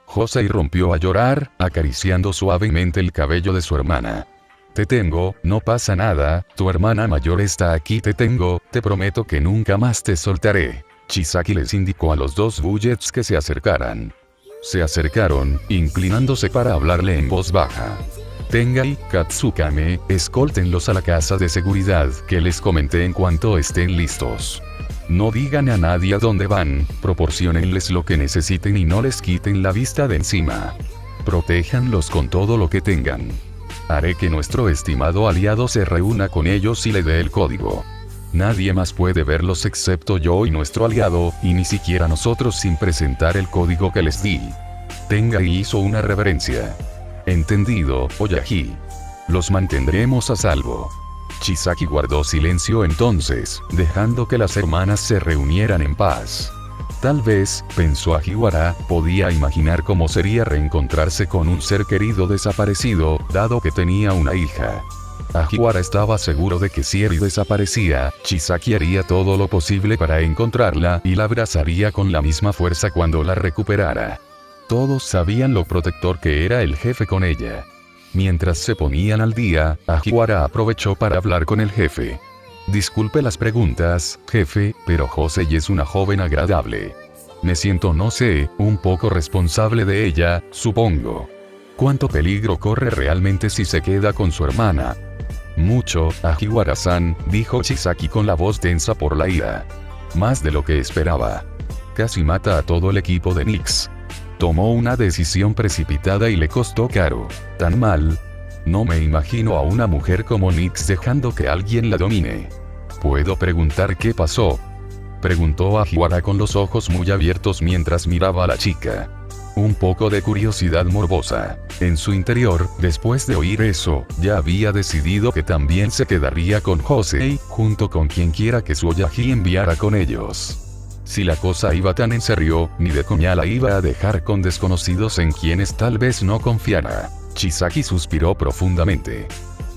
Josei rompió a llorar, acariciando suavemente el cabello de su hermana. Te tengo, no pasa nada, tu hermana mayor está aquí, te tengo, te prometo que nunca más te soltaré. Chisaki les indicó a los dos bullets que se acercaran. Se acercaron, inclinándose para hablarle en voz baja. Tenga y Katsukame, escóltenlos a la casa de seguridad, que les comenté en cuanto estén listos. No digan a nadie a dónde van, proporciónenles lo que necesiten y no les quiten la vista de encima. Protéjanlos con todo lo que tengan. Haré que nuestro estimado aliado se reúna con ellos y le dé el código. Nadie más puede verlos excepto yo y nuestro aliado, y ni siquiera nosotros sin presentar el código que les di. Tenga y hizo una reverencia. Entendido, Oyaji. Los mantendremos a salvo. Chisaki guardó silencio entonces, dejando que las hermanas se reunieran en paz. Tal vez, pensó Ajiwara, podía imaginar cómo sería reencontrarse con un ser querido desaparecido, dado que tenía una hija. Ajiwara estaba seguro de que si Eri desaparecía, Chisaki haría todo lo posible para encontrarla y la abrazaría con la misma fuerza cuando la recuperara. Todos sabían lo protector que era el jefe con ella. Mientras se ponían al día, Ajiwara aprovechó para hablar con el jefe. Disculpe las preguntas, jefe, pero Josei es una joven agradable. Me siento, no sé, un poco responsable de ella, supongo. ¿Cuánto peligro corre realmente si se queda con su hermana? Mucho, Ajiwara-san, dijo Chisaki con la voz tensa por la ira. Más de lo que esperaba. Casi mata a todo el equipo de Nix. Tomó una decisión precipitada y le costó caro. ¿Tan mal? No me imagino a una mujer como Nix dejando que alguien la domine. ¿Puedo preguntar qué pasó?, preguntó Ajiwara con los ojos muy abiertos mientras miraba a la chica. Un poco de curiosidad morbosa. En su interior, después de oír eso, ya había decidido que también se quedaría con Josei, junto con quien quiera que su Yaji enviara con ellos. Si la cosa iba tan en serio, ni de coña la iba a dejar con desconocidos en quienes tal vez no confiara. Chisaki suspiró profundamente.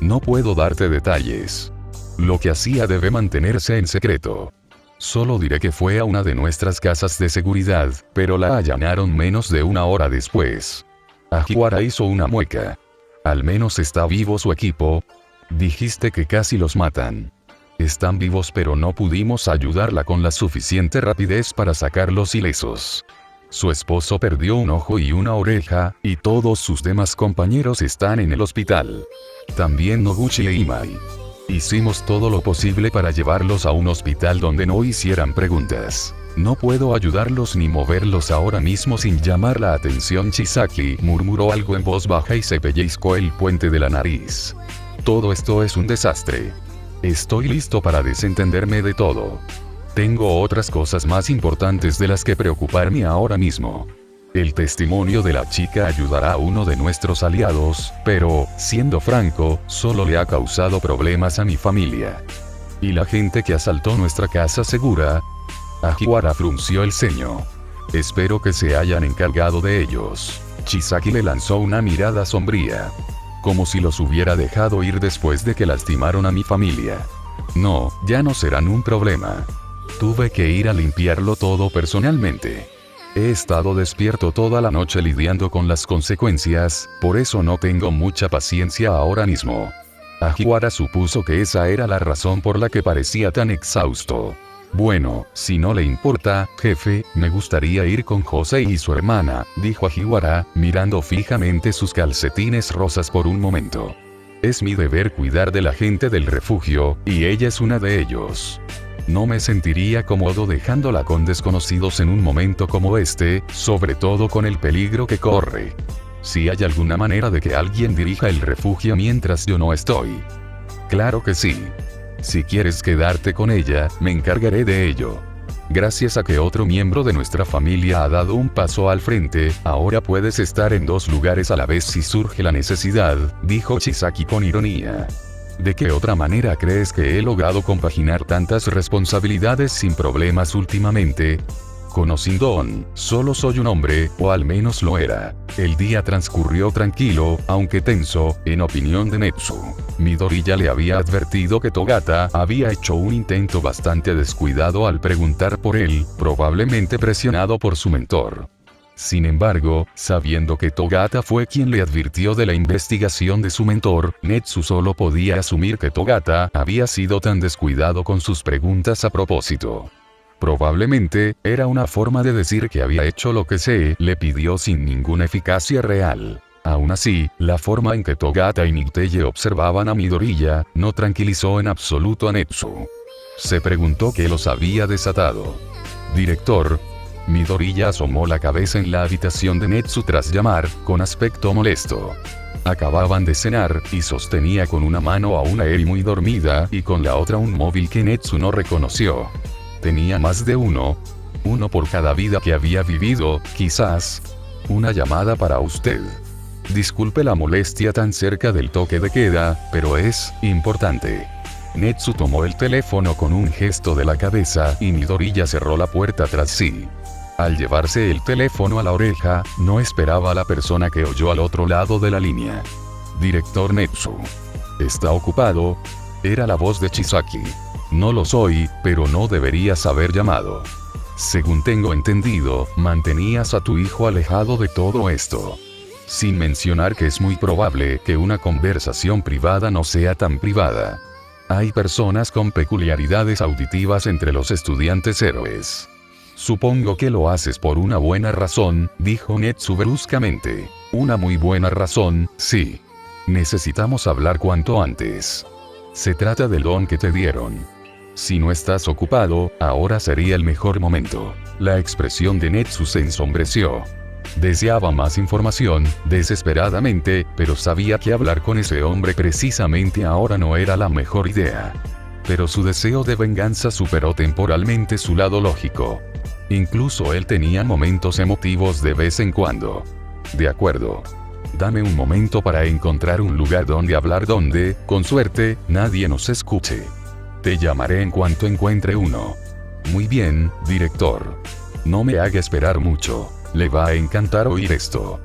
No puedo darte detalles. Lo que hacía debe mantenerse en secreto. Solo diré que fue a una de nuestras casas de seguridad, pero la allanaron menos de una hora después. Ajiwara hizo una mueca. Al menos está vivo su equipo. Dijiste que casi los matan. Están vivos, pero no pudimos ayudarla con la suficiente rapidez para sacarlos ilesos. Su esposo perdió un ojo y una oreja, y todos sus demás compañeros están en el hospital. También Noguchi e Imai. Hicimos todo lo posible para llevarlos a un hospital donde no hicieran preguntas. No puedo ayudarlos ni moverlos ahora mismo sin llamar la atención. Chisaki murmuró algo en voz baja y se pellizcó el puente de la nariz. Todo esto es un desastre. Estoy listo para desentenderme de todo. Tengo otras cosas más importantes de las que preocuparme ahora mismo. El testimonio de la chica ayudará a uno de nuestros aliados, pero, siendo franco, solo le ha causado problemas a mi familia. ¿Y la gente que asaltó nuestra casa segura? Ajiwara frunció el ceño. Espero que se hayan encargado de ellos. Chisaki le lanzó una mirada sombría. Como si los hubiera dejado ir después de que lastimaron a mi familia. No, ya no serán un problema. Tuve que ir a limpiarlo todo personalmente. He estado despierto toda la noche lidiando con las consecuencias, por eso no tengo mucha paciencia ahora mismo. Ajiwara supuso que esa era la razón por la que parecía tan exhausto. Bueno, si no le importa, jefe, me gustaría ir con Josei y su hermana, dijo Ajiwara, mirando fijamente sus calcetines rosas por un momento. Es mi deber cuidar de la gente del refugio, y ella es una de ellos. No me sentiría cómodo dejándola con desconocidos en un momento como este, sobre todo con el peligro que corre. Si hay alguna manera de que alguien dirija el refugio mientras yo no estoy. Claro que sí. Si quieres quedarte con ella, me encargaré de ello. Gracias a que otro miembro de nuestra familia ha dado un paso al frente, ahora puedes estar en dos lugares a la vez si surge la necesidad, dijo Chisaki con ironía. ¿De qué otra manera crees que he logrado compaginar tantas responsabilidades sin problemas últimamente? Conociendo solo soy un hombre, o al menos lo era. El día transcurrió tranquilo, aunque tenso, en opinión de Netsu. Midori ya le había advertido que Togata había hecho un intento bastante descuidado al preguntar por él, probablemente presionado por su mentor. Sin embargo, sabiendo que Togata fue quien le advirtió de la investigación de su mentor, Netsu solo podía asumir que Togata había sido tan descuidado con sus preguntas a propósito. Probablemente, era una forma de decir que había hecho lo que se le pidió sin ninguna eficacia real. Aún así, la forma en que Togata y Niteye observaban a Midoriya, no tranquilizó en absoluto a Netsu. Se preguntó qué los había desatado. Director. Midoriya asomó la cabeza en la habitación de Netsu tras llamar, con aspecto molesto. Acababan de cenar, y sostenía con una mano a una Eri muy dormida y con la otra un móvil que Netsu no reconoció. Tenía más de uno por cada vida que había vivido, quizás. Una llamada para usted. Disculpe la molestia tan cerca del toque de queda, pero es importante. Netsu tomó el teléfono con un gesto de la cabeza y Midoriya cerró la puerta tras sí. Al llevarse el teléfono a la oreja, no esperaba a la persona que oyó al otro lado de la línea. Director Netsu. ¿Está ocupado? Era la voz de Chisaki. No lo soy, pero no deberías haber llamado. Según tengo entendido, mantenías a tu hijo alejado de todo esto. Sin mencionar que es muy probable que una conversación privada no sea tan privada. Hay personas con peculiaridades auditivas entre los estudiantes héroes. Supongo que lo haces por una buena razón, dijo Netsu bruscamente. Una muy buena razón, sí. Necesitamos hablar cuanto antes. Se trata del don que te dieron. Si no estás ocupado, ahora sería el mejor momento. La expresión de Netsu se ensombreció. Deseaba más información, desesperadamente, pero sabía que hablar con ese hombre precisamente ahora no era la mejor idea. Pero su deseo de venganza superó temporalmente su lado lógico. Incluso él tenía momentos emotivos de vez en cuando. De acuerdo. Dame un momento para encontrar un lugar donde hablar donde, con suerte, nadie nos escuche. Te llamaré en cuanto encuentre uno. Muy bien, director. No me haga esperar mucho. Le va a encantar oír esto.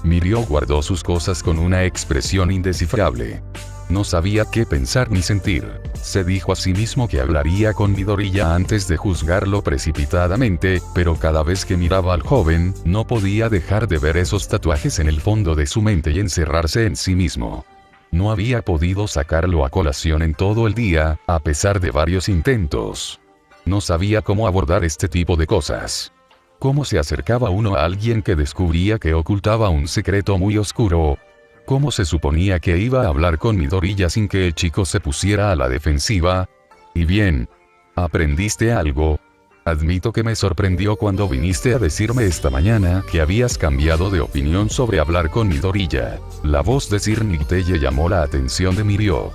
Mirio guardó sus cosas con una expresión indescifrable. No sabía qué pensar ni sentir. Se dijo a sí mismo que hablaría con Midoriya antes de juzgarlo precipitadamente, pero cada vez que miraba al joven, no podía dejar de ver esos tatuajes en el fondo de su mente y encerrarse en sí mismo. No había podido sacarlo a colación en todo el día, a pesar de varios intentos. No sabía cómo abordar este tipo de cosas. ¿Cómo se acercaba uno a alguien que descubría que ocultaba un secreto muy oscuro? ¿Cómo se suponía que iba a hablar con Midoriya sin que el chico se pusiera a la defensiva? Y bien, ¿aprendiste algo? Admito que me sorprendió cuando viniste a decirme esta mañana que habías cambiado de opinión sobre hablar con Midoriya. La voz de Sir Nicteye llamó la atención de Mirio.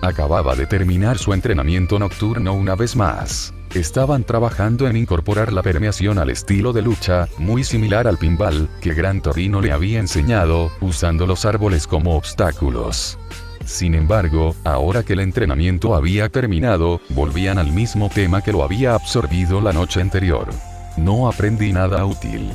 Acababa de terminar su entrenamiento nocturno una vez más. Estaban trabajando en incorporar la permeación al estilo de lucha, muy similar al pinball, que Gran Torino le había enseñado, usando los árboles como obstáculos. Sin embargo, ahora que el entrenamiento había terminado, volvían al mismo tema que lo había absorbido la noche anterior. No aprendí nada útil.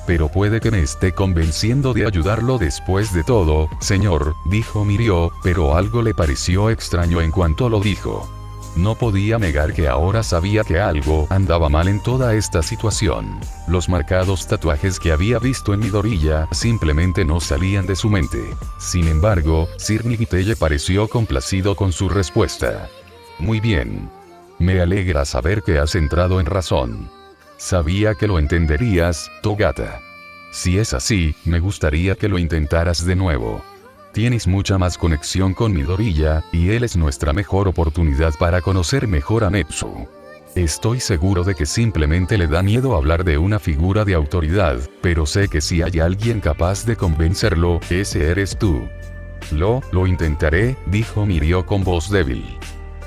Pero puede que me esté convenciendo de ayudarlo después de todo, señor, dijo Mirio, pero algo le pareció extraño en cuanto lo dijo. No podía negar que ahora sabía que algo andaba mal en toda esta situación. Los marcados tatuajes que había visto en Midoriya simplemente no salían de su mente. Sin embargo, Sir Nicteye pareció complacido con su respuesta. Muy bien. Me alegra saber que has entrado en razón. Sabía que lo entenderías, Togata. Si es así, me gustaría que lo intentaras de nuevo. Tienes mucha más conexión con Midoriya, y él es nuestra mejor oportunidad para conocer mejor a Netsu. Estoy seguro de que simplemente le da miedo hablar de una figura de autoridad, pero sé que si hay alguien capaz de convencerlo, ese eres tú. Lo intentaré, dijo Mirio con voz débil.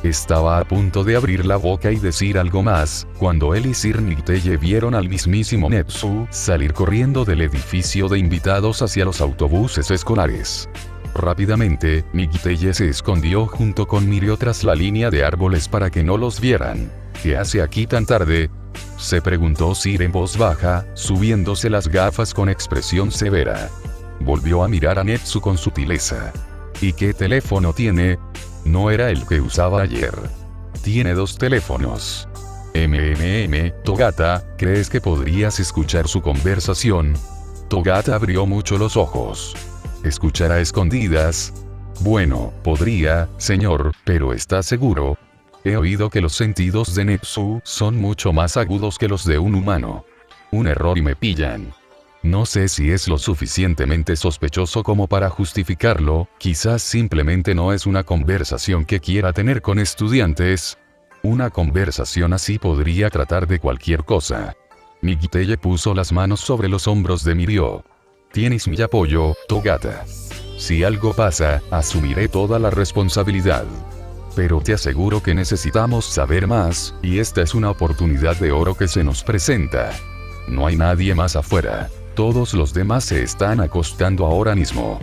Estaba a punto de abrir la boca y decir algo más, cuando él y Sir Nicteye vieron al mismísimo Netsu salir corriendo del edificio de invitados hacia los autobuses escolares. Rápidamente, Nicteye se escondió junto con Mirio tras la línea de árboles para que no los vieran. ¿Qué hace aquí tan tarde?, se preguntó Sir en voz baja, subiéndose las gafas con expresión severa. Volvió a mirar a Netsu con sutileza. ¿Y qué teléfono tiene? No era el que usaba ayer. Tiene 2 teléfonos. Togata, ¿crees que podrías escuchar su conversación? Togata abrió mucho los ojos. ¿Escuchar a escondidas? Bueno, podría, señor, pero ¿estás seguro? He oído que los sentidos de Netsu son mucho más agudos que los de un humano. Un error y me pillan. No sé si es lo suficientemente sospechoso como para justificarlo, quizás simplemente no es una conversación que quiera tener con estudiantes. Una conversación así podría tratar de cualquier cosa. Nicteye puso las manos sobre los hombros de Mirio. Tienes mi apoyo, Togata. Si algo pasa, asumiré toda la responsabilidad. Pero te aseguro que necesitamos saber más, y esta es una oportunidad de oro que se nos presenta. No hay nadie más afuera. Todos los demás se están acostando ahora mismo.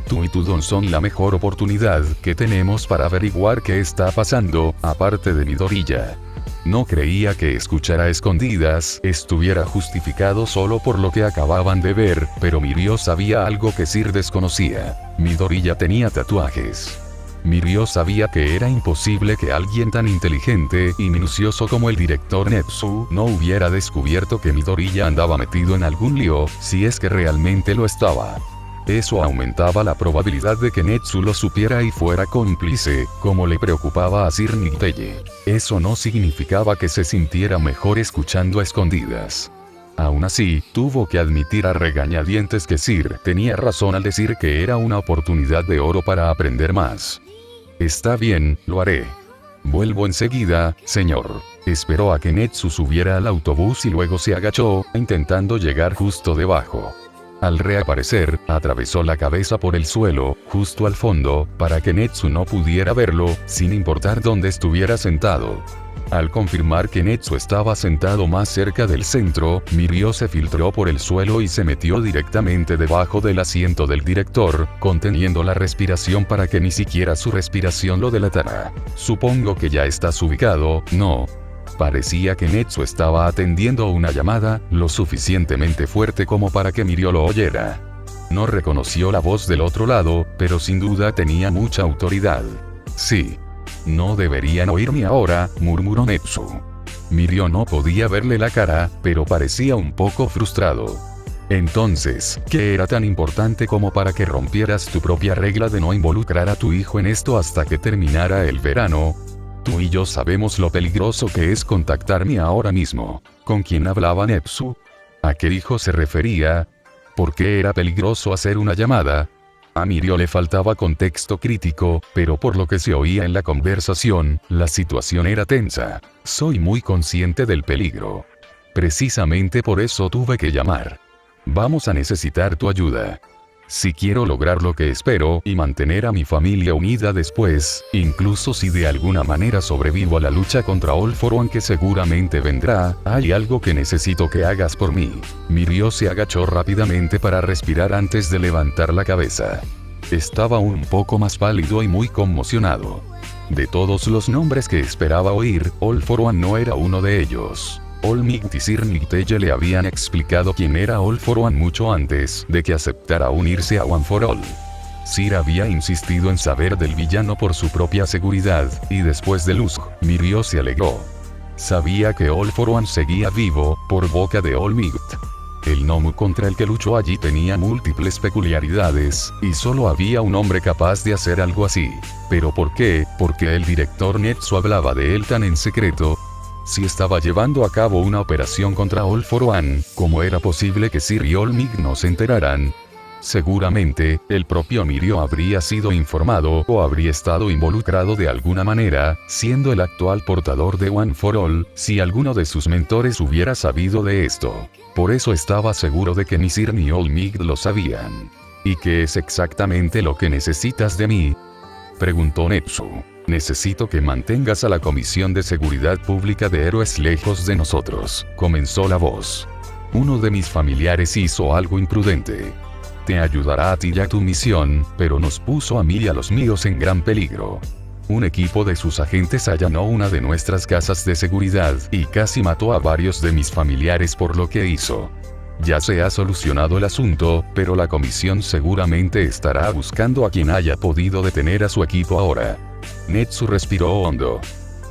Tú y tu don son la mejor oportunidad que tenemos para averiguar qué está pasando, aparte de Midoriya. No creía que escuchar a escondidas estuviera justificado solo por lo que acababan de ver, pero Mirio sabía algo que Sir desconocía. Midoriya tenía tatuajes. Mirio sabía que era imposible que alguien tan inteligente y minucioso como el director Netsu no hubiera descubierto que Midoriya andaba metido en algún lío, si es que realmente lo estaba. Eso aumentaba la probabilidad de que Netsu lo supiera y fuera cómplice, como le preocupaba a Sir Nighteye. Eso no significaba que se sintiera mejor escuchando a escondidas. Aún así, tuvo que admitir a regañadientes que Sir tenía razón al decir que era una oportunidad de oro para aprender más. Está bien, lo haré. Vuelvo enseguida, señor. Esperó a que Netsu subiera al autobús y luego se agachó, intentando llegar justo debajo. Al reaparecer, atravesó la cabeza por el suelo, justo al fondo, para que Netsu no pudiera verlo, sin importar dónde estuviera sentado. Al confirmar que Netsu estaba sentado más cerca del centro, Mirio se filtró por el suelo y se metió directamente debajo del asiento del director, conteniendo la respiración para que ni siquiera su respiración lo delatara. Supongo que ya estás ubicado, ¿no? Parecía que Netsu estaba atendiendo una llamada, lo suficientemente fuerte como para que Mirio lo oyera. No reconoció la voz del otro lado, pero sin duda tenía mucha autoridad. Sí. No deberían oírme ahora, murmuró Netsu. Mirio no podía verle la cara, pero parecía un poco frustrado. Entonces, ¿qué era tan importante como para que rompieras tu propia regla de no involucrar a tu hijo en esto hasta que terminara el verano? Tú y yo sabemos lo peligroso que es contactarme ahora mismo. ¿Con quién hablaba Netsu? ¿A qué hijo se refería? ¿Por qué era peligroso hacer una llamada? A Mirio le faltaba contexto crítico, pero por lo que se oía en la conversación, la situación era tensa. Soy muy consciente del peligro. Precisamente por eso tuve que llamar. Vamos a necesitar tu ayuda. Si quiero lograr lo que espero y mantener a mi familia unida después, incluso si de alguna manera sobrevivo a la lucha contra All For One que seguramente vendrá, hay algo que necesito que hagas por mí. Mirio se agachó rápidamente para respirar antes de levantar la cabeza. Estaba un poco más pálido y muy conmocionado. De todos los nombres que esperaba oír, All For One no era uno de ellos. All Might y Sir Nighteye le habían explicado quién era All For One mucho antes de que aceptara unirse a One For All. Sir había insistido en saber del villano por su propia seguridad, y después de Luz, Mirio se alegró. Sabía que All For One seguía vivo, por boca de All Might. El gnomo contra el que luchó allí tenía múltiples peculiaridades, y solo había un hombre capaz de hacer algo así. ¿Pero por qué? Porque el director Netsu hablaba de él tan en secreto. Si estaba llevando a cabo una operación contra All For One, ¿cómo era posible que Sir y All Might no se enteraran? Seguramente, el propio Mirio habría sido informado o habría estado involucrado de alguna manera, siendo el actual portador de One For All, si alguno de sus mentores hubiera sabido de esto. Por eso estaba seguro de que ni Sir ni All Might lo sabían. ¿Y qué es exactamente lo que necesitas de mí?, preguntó Netsu. Necesito que mantengas a la Comisión de Seguridad Pública de Héroes lejos de nosotros, comenzó la voz. Uno de mis familiares hizo algo imprudente. Te ayudará a ti y a tu misión, pero nos puso a mí y a los míos en gran peligro. Un equipo de sus agentes allanó una de nuestras casas de seguridad y casi mató a varios de mis familiares por lo que hizo. Ya se ha solucionado el asunto, pero la comisión seguramente estará buscando a quien haya podido detener a su equipo ahora. Netsu respiró hondo.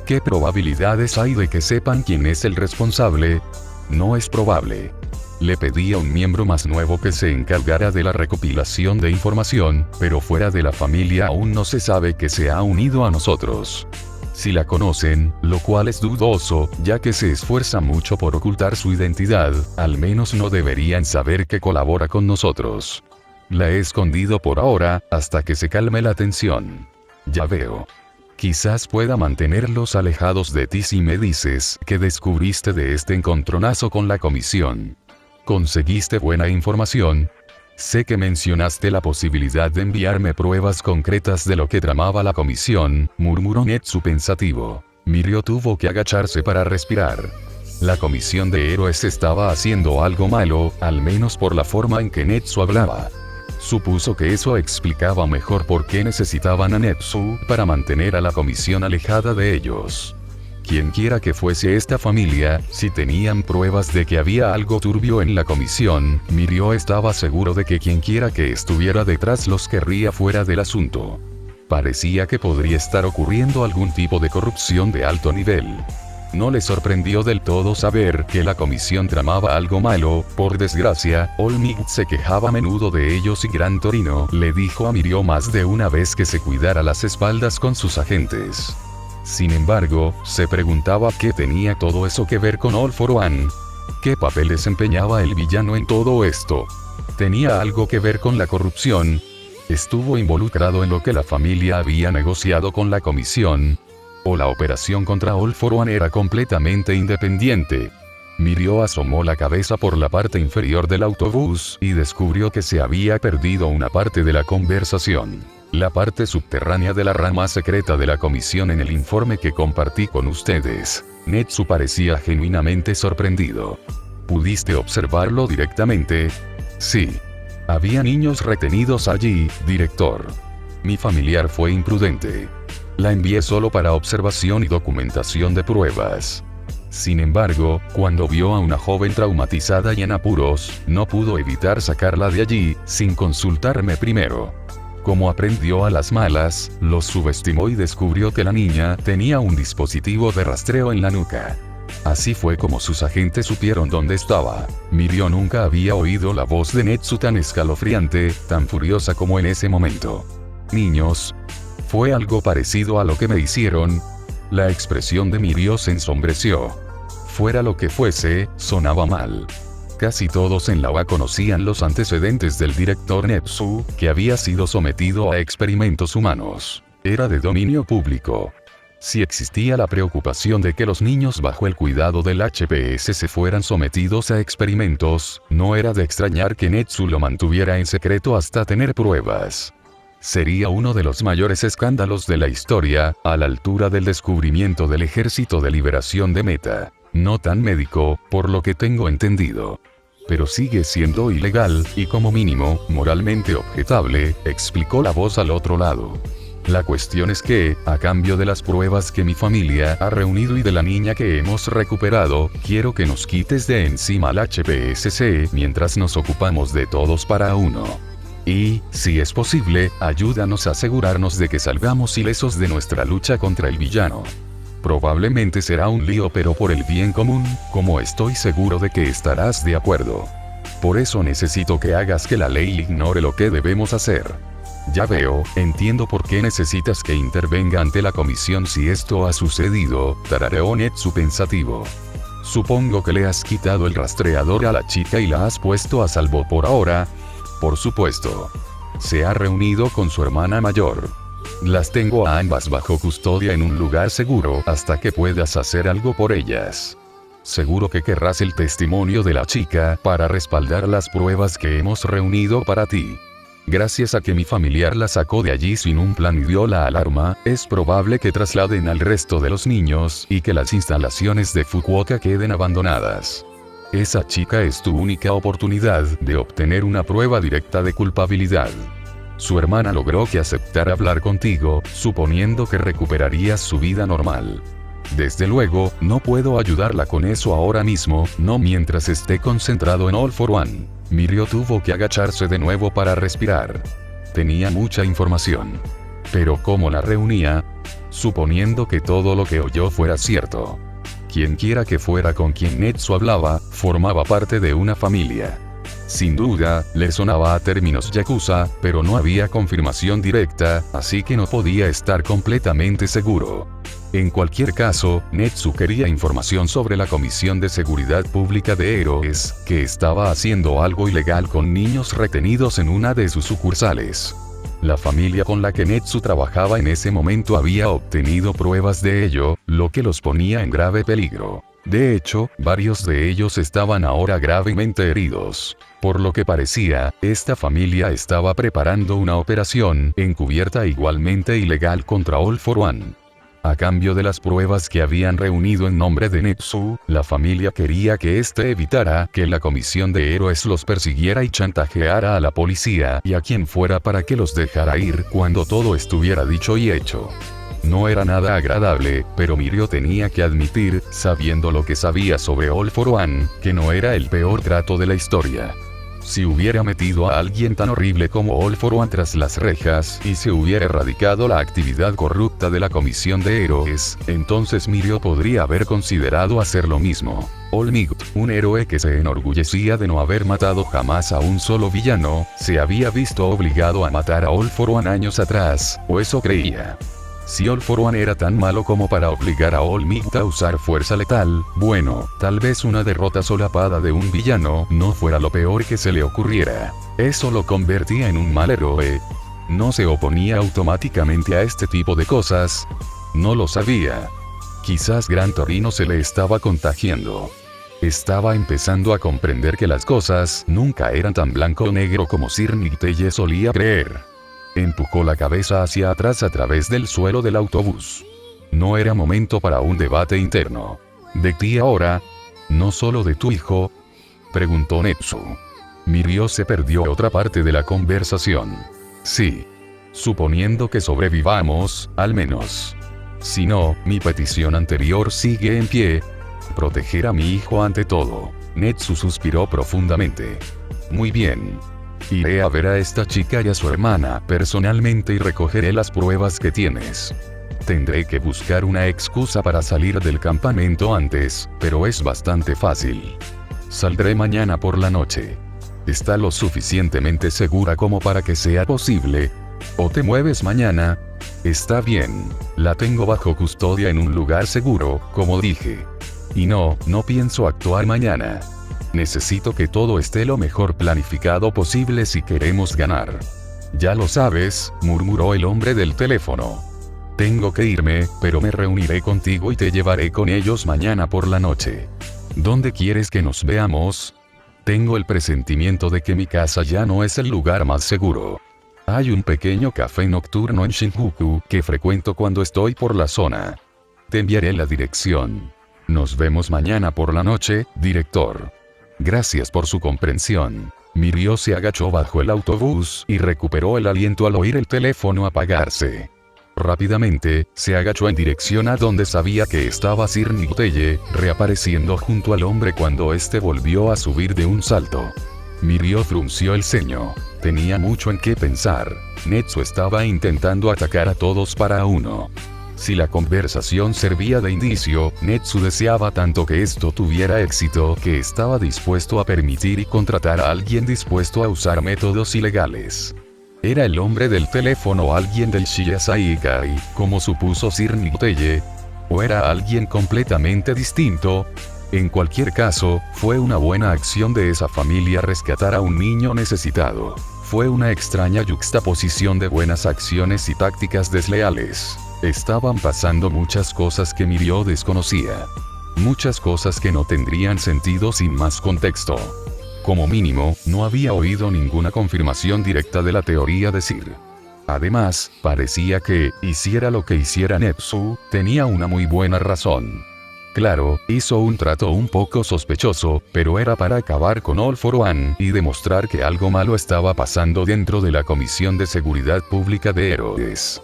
¿Qué probabilidades hay de que sepan quién es el responsable? No es probable. Le pedí a un miembro más nuevo que se encargara de la recopilación de información, pero fuera de la familia aún no se sabe que se ha unido a nosotros. Si la conocen, lo cual es dudoso, ya que se esfuerza mucho por ocultar su identidad, al menos no deberían saber que colabora con nosotros. La he escondido por ahora, hasta que se calme la tensión. Ya veo. Quizás pueda mantenerlos alejados de ti si me dices que descubriste de este encontronazo con la comisión. ¿Conseguiste buena información? Sé que mencionaste la posibilidad de enviarme pruebas concretas de lo que tramaba la comisión, murmuró Netsu pensativo. Mirio tuvo que agacharse para respirar. La comisión de héroes estaba haciendo algo malo, al menos por la forma en que Netsu hablaba. Supuso que eso explicaba mejor por qué necesitaban a Netsu para mantener a la comisión alejada de ellos. Quienquiera que fuese esta familia, si tenían pruebas de que había algo turbio en la comisión, Mirio estaba seguro de que quienquiera que estuviera detrás los querría fuera del asunto. Parecía que podría estar ocurriendo algún tipo de corrupción de alto nivel. No le sorprendió del todo saber que la comisión tramaba algo malo. Por desgracia, Olmigt se quejaba a menudo de ellos y Gran Torino le dijo a Mirio más de una vez que se cuidara las espaldas con sus agentes. Sin embargo, se preguntaba qué tenía todo eso que ver con All for One. ¿Qué papel desempeñaba el villano en todo esto? ¿Tenía algo que ver con la corrupción? ¿Estuvo involucrado en lo que la familia había negociado con la comisión? ¿O la operación contra All for One era completamente independiente? Mirio asomó la cabeza por la parte inferior del autobús y descubrió que se había perdido una parte de la conversación. La parte subterránea de la rama secreta de la comisión en el informe que compartí con ustedes. Netsu parecía genuinamente sorprendido. ¿Pudiste observarlo directamente? Sí. Había niños retenidos allí, director. Mi familiar fue imprudente. La envié solo para observación y documentación de pruebas. Sin embargo, cuando vio a una joven traumatizada y en apuros, no pudo evitar sacarla de allí, sin consultarme primero. Como aprendió a las malas, los subestimó y descubrió que la niña tenía un dispositivo de rastreo en la nuca. Así fue como sus agentes supieron dónde estaba. Mirio nunca había oído la voz de Netsu tan escalofriante, tan furiosa como en ese momento. Niños. ¿Fue algo parecido a lo que me hicieron? La expresión de Mirio se ensombreció. Fuera lo que fuese, sonaba mal. Casi todos en la UA conocían los antecedentes del director Netsu, que había sido sometido a experimentos humanos. Era de dominio público. Si existía la preocupación de que los niños bajo el cuidado del HPS se fueran sometidos a experimentos, no era de extrañar que Netsu lo mantuviera en secreto hasta tener pruebas. Sería uno de los mayores escándalos de la historia, a la altura del descubrimiento del Ejército de Liberación de Meta. No tan médico, por lo que tengo entendido. Pero sigue siendo ilegal, y como mínimo, moralmente objetable, explicó la voz al otro lado. La cuestión es que, a cambio de las pruebas que mi familia ha reunido y de la niña que hemos recuperado, quiero que nos quites de encima al HPSC mientras nos ocupamos de todos para uno. Y, si es posible, ayúdanos a asegurarnos de que salgamos ilesos de nuestra lucha contra el villano. Probablemente será un lío, pero por el bien común, como estoy seguro de que estarás de acuerdo. Por eso necesito que hagas que la ley ignore lo que debemos hacer. Ya veo, entiendo por qué necesitas que intervenga ante la comisión si esto ha sucedido, tarareó Netsu pensativo. Supongo que le has quitado el rastreador a la chica y la has puesto a salvo por ahora. Por supuesto. Se ha reunido con su hermana mayor. Las tengo a ambas bajo custodia en un lugar seguro hasta que puedas hacer algo por ellas. Seguro que querrás el testimonio de la chica para respaldar las pruebas que hemos reunido para ti. Gracias a que mi familiar la sacó de allí sin un plan y dio la alarma, es probable que trasladen al resto de los niños y que las instalaciones de Fukuoka queden abandonadas. Esa chica es tu única oportunidad de obtener una prueba directa de culpabilidad. Su hermana logró que aceptara hablar contigo, suponiendo que recuperarías su vida normal. Desde luego, no puedo ayudarla con eso ahora mismo, no mientras esté concentrado en All for One. Mirio tuvo que agacharse de nuevo para respirar. Tenía mucha información. Pero ¿cómo la reunía? Suponiendo que todo lo que oyó fuera cierto. Quienquiera que fuera con quien Netsu hablaba, formaba parte de una familia. Sin duda, le sonaba a términos yakuza, pero no había confirmación directa, así que no podía estar completamente seguro. En cualquier caso, Netsu quería información sobre la Comisión de Seguridad Pública de Héroes, que estaba haciendo algo ilegal con niños retenidos en una de sus sucursales. La familia con la que Netsu trabajaba en ese momento había obtenido pruebas de ello, lo que los ponía en grave peligro. De hecho, varios de ellos estaban ahora gravemente heridos. Por lo que parecía, esta familia estaba preparando una operación encubierta igualmente ilegal contra All for One. A cambio de las pruebas que habían reunido en nombre de Netsu, la familia quería que éste evitara que la Comisión de Héroes los persiguiera y chantajeara a la policía y a quien fuera para que los dejara ir cuando todo estuviera dicho y hecho. No era nada agradable, pero Mirio tenía que admitir, sabiendo lo que sabía sobre All for One, que no era el peor trato de la historia. Si hubiera metido a alguien tan horrible como All for One tras las rejas y se hubiera erradicado la actividad corrupta de la Comisión de Héroes, entonces Mirio podría haber considerado hacer lo mismo. All Might, un héroe que se enorgullecía de no haber matado jamás a un solo villano, se había visto obligado a matar a All for One años atrás, o eso creía. Si All for One era tan malo como para obligar a All Might a usar fuerza letal, bueno, tal vez una derrota solapada de un villano no fuera lo peor que se le ocurriera. Eso lo convertía en un mal héroe. ¿No se oponía automáticamente a este tipo de cosas? No lo sabía. Quizás Gran Torino se le estaba contagiando. Estaba empezando a comprender que las cosas nunca eran tan blanco o negro como Sir Nicteye solía creer. Empujó la cabeza hacia atrás a través del suelo del autobús. No era momento para un debate interno. ¿De ti ahora? ¿No solo de tu hijo? Preguntó Netsu. Mirio se perdió otra parte de la conversación. Sí. Suponiendo que sobrevivamos, al menos. Si no, mi petición anterior sigue en pie. Proteger a mi hijo ante todo. Netsu suspiró profundamente. Muy bien. Iré a ver a esta chica y a su hermana personalmente y recogeré las pruebas que tienes. Tendré que buscar una excusa para salir del campamento antes, pero es bastante fácil. Saldré mañana por la noche. ¿Está lo suficientemente segura como para que sea posible? ¿O te mueves mañana? Está bien. La tengo bajo custodia en un lugar seguro, como dije. Y no pienso actuar mañana. Necesito que todo esté lo mejor planificado posible si queremos ganar. Ya lo sabes, murmuró el hombre del teléfono. Tengo que irme, pero me reuniré contigo y te llevaré con ellos mañana por la noche. ¿Dónde quieres que nos veamos? Tengo el presentimiento de que mi casa ya no es el lugar más seguro. Hay un pequeño café nocturno en Shinjuku que frecuento cuando estoy por la zona. Te enviaré la dirección. Nos vemos mañana por la noche, director. Gracias por su comprensión. Mirio se agachó bajo el autobús y recuperó el aliento al oír el teléfono apagarse. Rápidamente, se agachó en dirección a donde sabía que estaba Sir Nicteye, reapareciendo junto al hombre cuando este volvió a subir de un salto. Mirio frunció el ceño. Tenía mucho en qué pensar. Netsu estaba intentando atacar a todos para uno. Si la conversación servía de indicio, Netsu deseaba tanto que esto tuviera éxito que estaba dispuesto a permitir y contratar a alguien dispuesto a usar métodos ilegales. ¿Era el hombre del teléfono alguien del Shiasai Ikai, como supuso Sir Nicteye? ¿O era alguien completamente distinto? En cualquier caso, fue una buena acción de esa familia rescatar a un niño necesitado. Fue una extraña yuxtaposición de buenas acciones y tácticas desleales. Estaban pasando muchas cosas que Mirio desconocía. Muchas cosas que no tendrían sentido sin más contexto. Como mínimo, no había oído ninguna confirmación directa de la teoría de Sir. Además, parecía que, hiciera lo que hiciera Netsu, tenía una muy buena razón. Claro, hizo un trato un poco sospechoso, pero era para acabar con All for One y demostrar que algo malo estaba pasando dentro de la Comisión de Seguridad Pública de Héroes.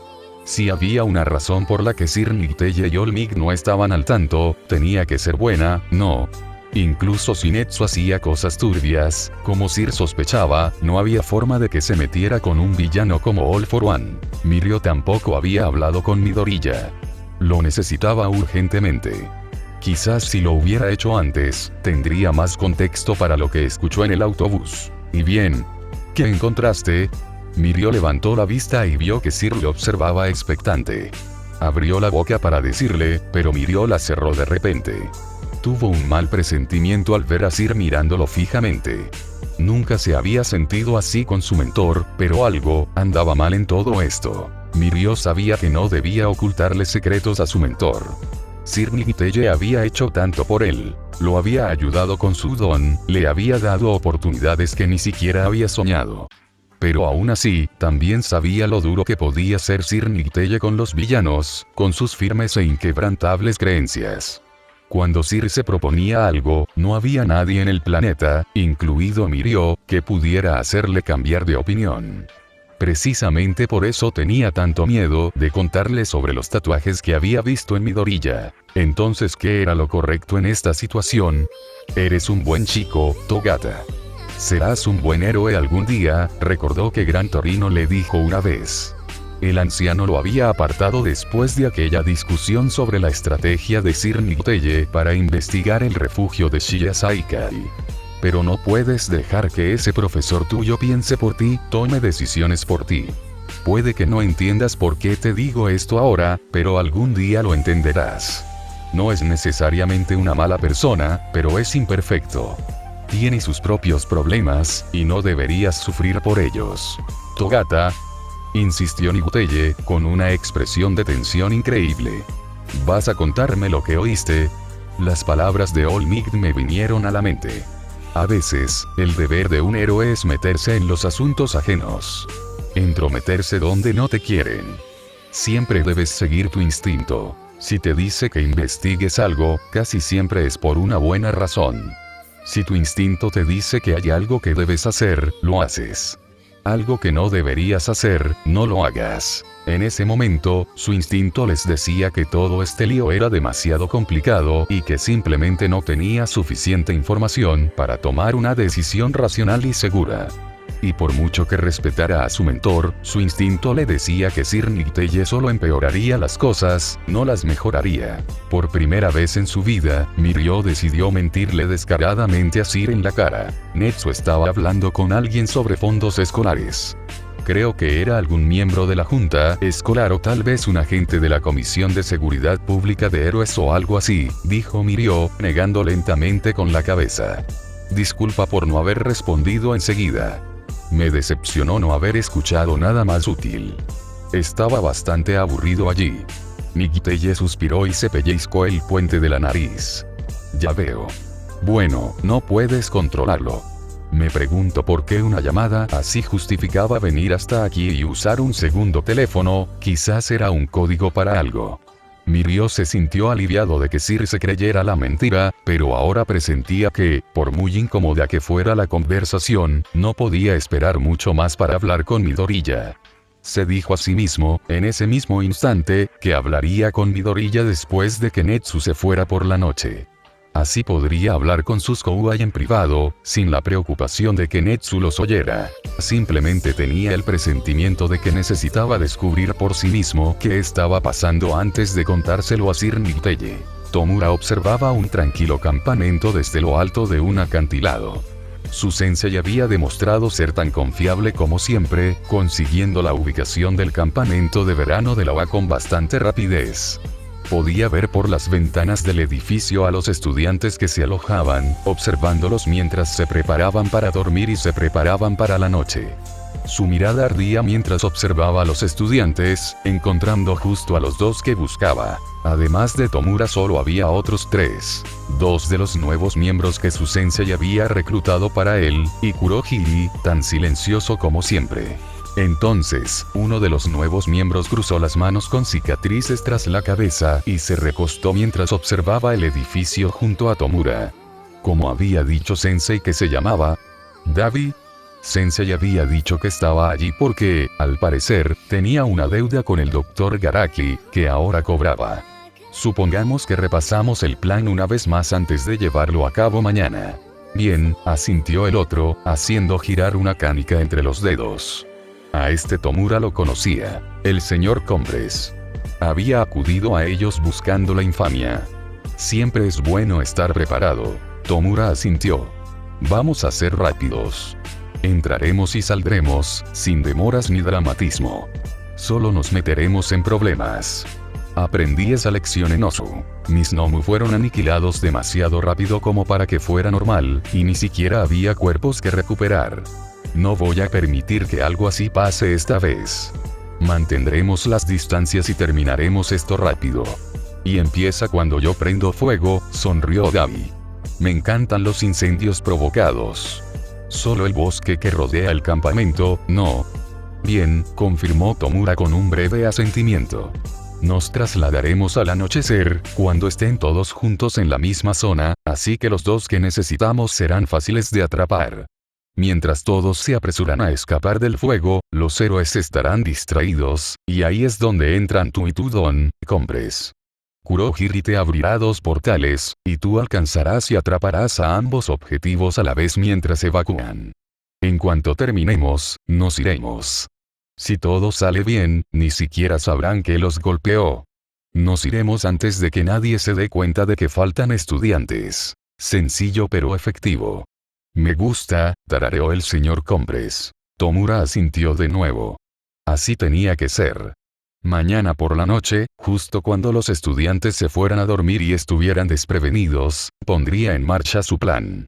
Si había una razón por la que Sir Nicteye y All Might no estaban al tanto, tenía que ser buena, ¿no? Incluso si Netsu hacía cosas turbias, como Sir sospechaba, no había forma de que se metiera con un villano como All for One. Mirio tampoco había hablado con Midoriya. Lo necesitaba urgentemente. Quizás si lo hubiera hecho antes, tendría más contexto para lo que escuchó en el autobús. Y bien, ¿qué encontraste? Mirio levantó la vista y vio que Sir le observaba expectante. Abrió la boca para decirle, pero Mirio la cerró de repente. Tuvo un mal presentimiento al ver a Sir mirándolo fijamente. Nunca se había sentido así con su mentor, pero algo andaba mal en todo esto. Mirio sabía que no debía ocultarle secretos a su mentor. Sir Nicteye había hecho tanto por él. Lo había ayudado con su don, le había dado oportunidades que ni siquiera había soñado. Pero aún así, también sabía lo duro que podía ser Sir Nicteye con los villanos, con sus firmes e inquebrantables creencias. Cuando Sir se proponía algo, no había nadie en el planeta, incluido Mirio, que pudiera hacerle cambiar de opinión. Precisamente por eso tenía tanto miedo de contarle sobre los tatuajes que había visto en Midoriya. Entonces, ¿qué era lo correcto en esta situación? Eres un buen chico, Togata. Serás un buen héroe algún día, recordó que Gran Torino le dijo una vez. El anciano lo había apartado después de aquella discusión sobre la estrategia de Sir Nighteye para investigar el refugio de Shiya Saikai. Pero no puedes dejar que ese profesor tuyo piense por ti, tome decisiones por ti. Puede que no entiendas por qué te digo esto ahora, pero algún día lo entenderás. No es necesariamente una mala persona, pero es imperfecto. Tiene sus propios problemas, y no deberías sufrir por ellos. Togata, insistió Nighteye, con una expresión de tensión increíble. ¿Vas a contarme lo que oíste? Las palabras de All Might me vinieron a la mente. A veces, el deber de un héroe es meterse en los asuntos ajenos. Entrometerse donde no te quieren. Siempre debes seguir tu instinto. Si te dice que investigues algo, casi siempre es por una buena razón. Si tu instinto te dice que hay algo que debes hacer, lo haces. Algo que no deberías hacer, no lo hagas. En ese momento, su instinto les decía que todo este lío era demasiado complicado y que simplemente no tenía suficiente información para tomar una decisión racional y segura. Y por mucho que respetara a su mentor, su instinto le decía que Sir Nighteye solo empeoraría las cosas, no las mejoraría. Por primera vez en su vida, Mirio decidió mentirle descaradamente a Sir en la cara. Netsu estaba hablando con alguien sobre fondos escolares. Creo que era algún miembro de la junta escolar o tal vez un agente de la Comisión de Seguridad Pública de Héroes o algo así, dijo Mirio, negando lentamente con la cabeza. Disculpa por no haber respondido enseguida. Me decepcionó no haber escuchado nada más útil. Estaba bastante aburrido allí. Nighteye suspiró y se pellizcó el puente de la nariz. Ya veo. Bueno, no puedes controlarlo. Me pregunto por qué una llamada así justificaba venir hasta aquí y usar un segundo teléfono, quizás era un código para algo. Mirio se sintió aliviado de que Sir se creyera la mentira, pero ahora presentía que, por muy incómoda que fuera la conversación, no podía esperar mucho más para hablar con Midoriya. Se dijo a sí mismo, en ese mismo instante, que hablaría con Midoriya después de que Netsu se fuera por la noche. Así podría hablar con sus Kouai en privado, sin la preocupación de que Netsu los oyera. Simplemente tenía el presentimiento de que necesitaba descubrir por sí mismo qué estaba pasando antes de contárselo a Sir Nighteye. Tomura observaba un tranquilo campamento desde lo alto de un acantilado. Su sensei había demostrado ser tan confiable como siempre, consiguiendo la ubicación del campamento de verano de la UA con bastante rapidez. Podía ver por las ventanas del edificio a los estudiantes que se alojaban, observándolos mientras se preparaban para dormir y se preparaban para la noche. Su mirada ardía mientras observaba a los estudiantes, encontrando justo a los dos que buscaba. Además de Tomura solo había otros tres. Dos de los nuevos miembros que su sensei había reclutado para él, y Kurohige, tan silencioso como siempre. Entonces, uno de los nuevos miembros cruzó las manos con cicatrices tras la cabeza y se recostó mientras observaba el edificio junto a Tomura. Como había dicho Sensei que se llamaba Davi, Sensei había dicho que estaba allí porque, al parecer, tenía una deuda con el Dr. Garaki, que ahora cobraba. Supongamos que repasamos el plan una vez más antes de llevarlo a cabo mañana. Bien, asintió el otro, haciendo girar una canica entre los dedos. A este Tomura lo conocía, el señor Combres. Había acudido a ellos buscando la infamia. Siempre es bueno estar preparado. Tomura asintió. Vamos a ser rápidos. Entraremos y saldremos, sin demoras ni dramatismo. Solo nos meteremos en problemas. Aprendí esa lección en Osu. Mis Nomu fueron aniquilados demasiado rápido como para que fuera normal, y ni siquiera había cuerpos que recuperar. No voy a permitir que algo así pase esta vez. Mantendremos las distancias y terminaremos esto rápido. Y empieza cuando yo prendo fuego, sonrió Davi. Me encantan los incendios provocados. Solo el bosque que rodea el campamento, no. Bien, confirmó Tomura con un breve asentimiento. Nos trasladaremos al anochecer, cuando estén todos juntos en la misma zona, así que los dos que necesitamos serán fáciles de atrapar. Mientras todos se apresuran a escapar del fuego, los héroes estarán distraídos, y ahí es donde entran tú y tu Don Compres. Kurohiri te abrirá dos portales, y tú alcanzarás y atraparás a ambos objetivos a la vez mientras evacúan. En cuanto terminemos, nos iremos. Si todo sale bien, ni siquiera sabrán que los golpeó. Nos iremos antes de que nadie se dé cuenta de que faltan estudiantes. Sencillo pero efectivo. Me gusta, tarareó el señor Compres. Tomura asintió de nuevo. Así tenía que ser. Mañana por la noche, justo cuando los estudiantes se fueran a dormir y estuvieran desprevenidos, pondría en marcha su plan.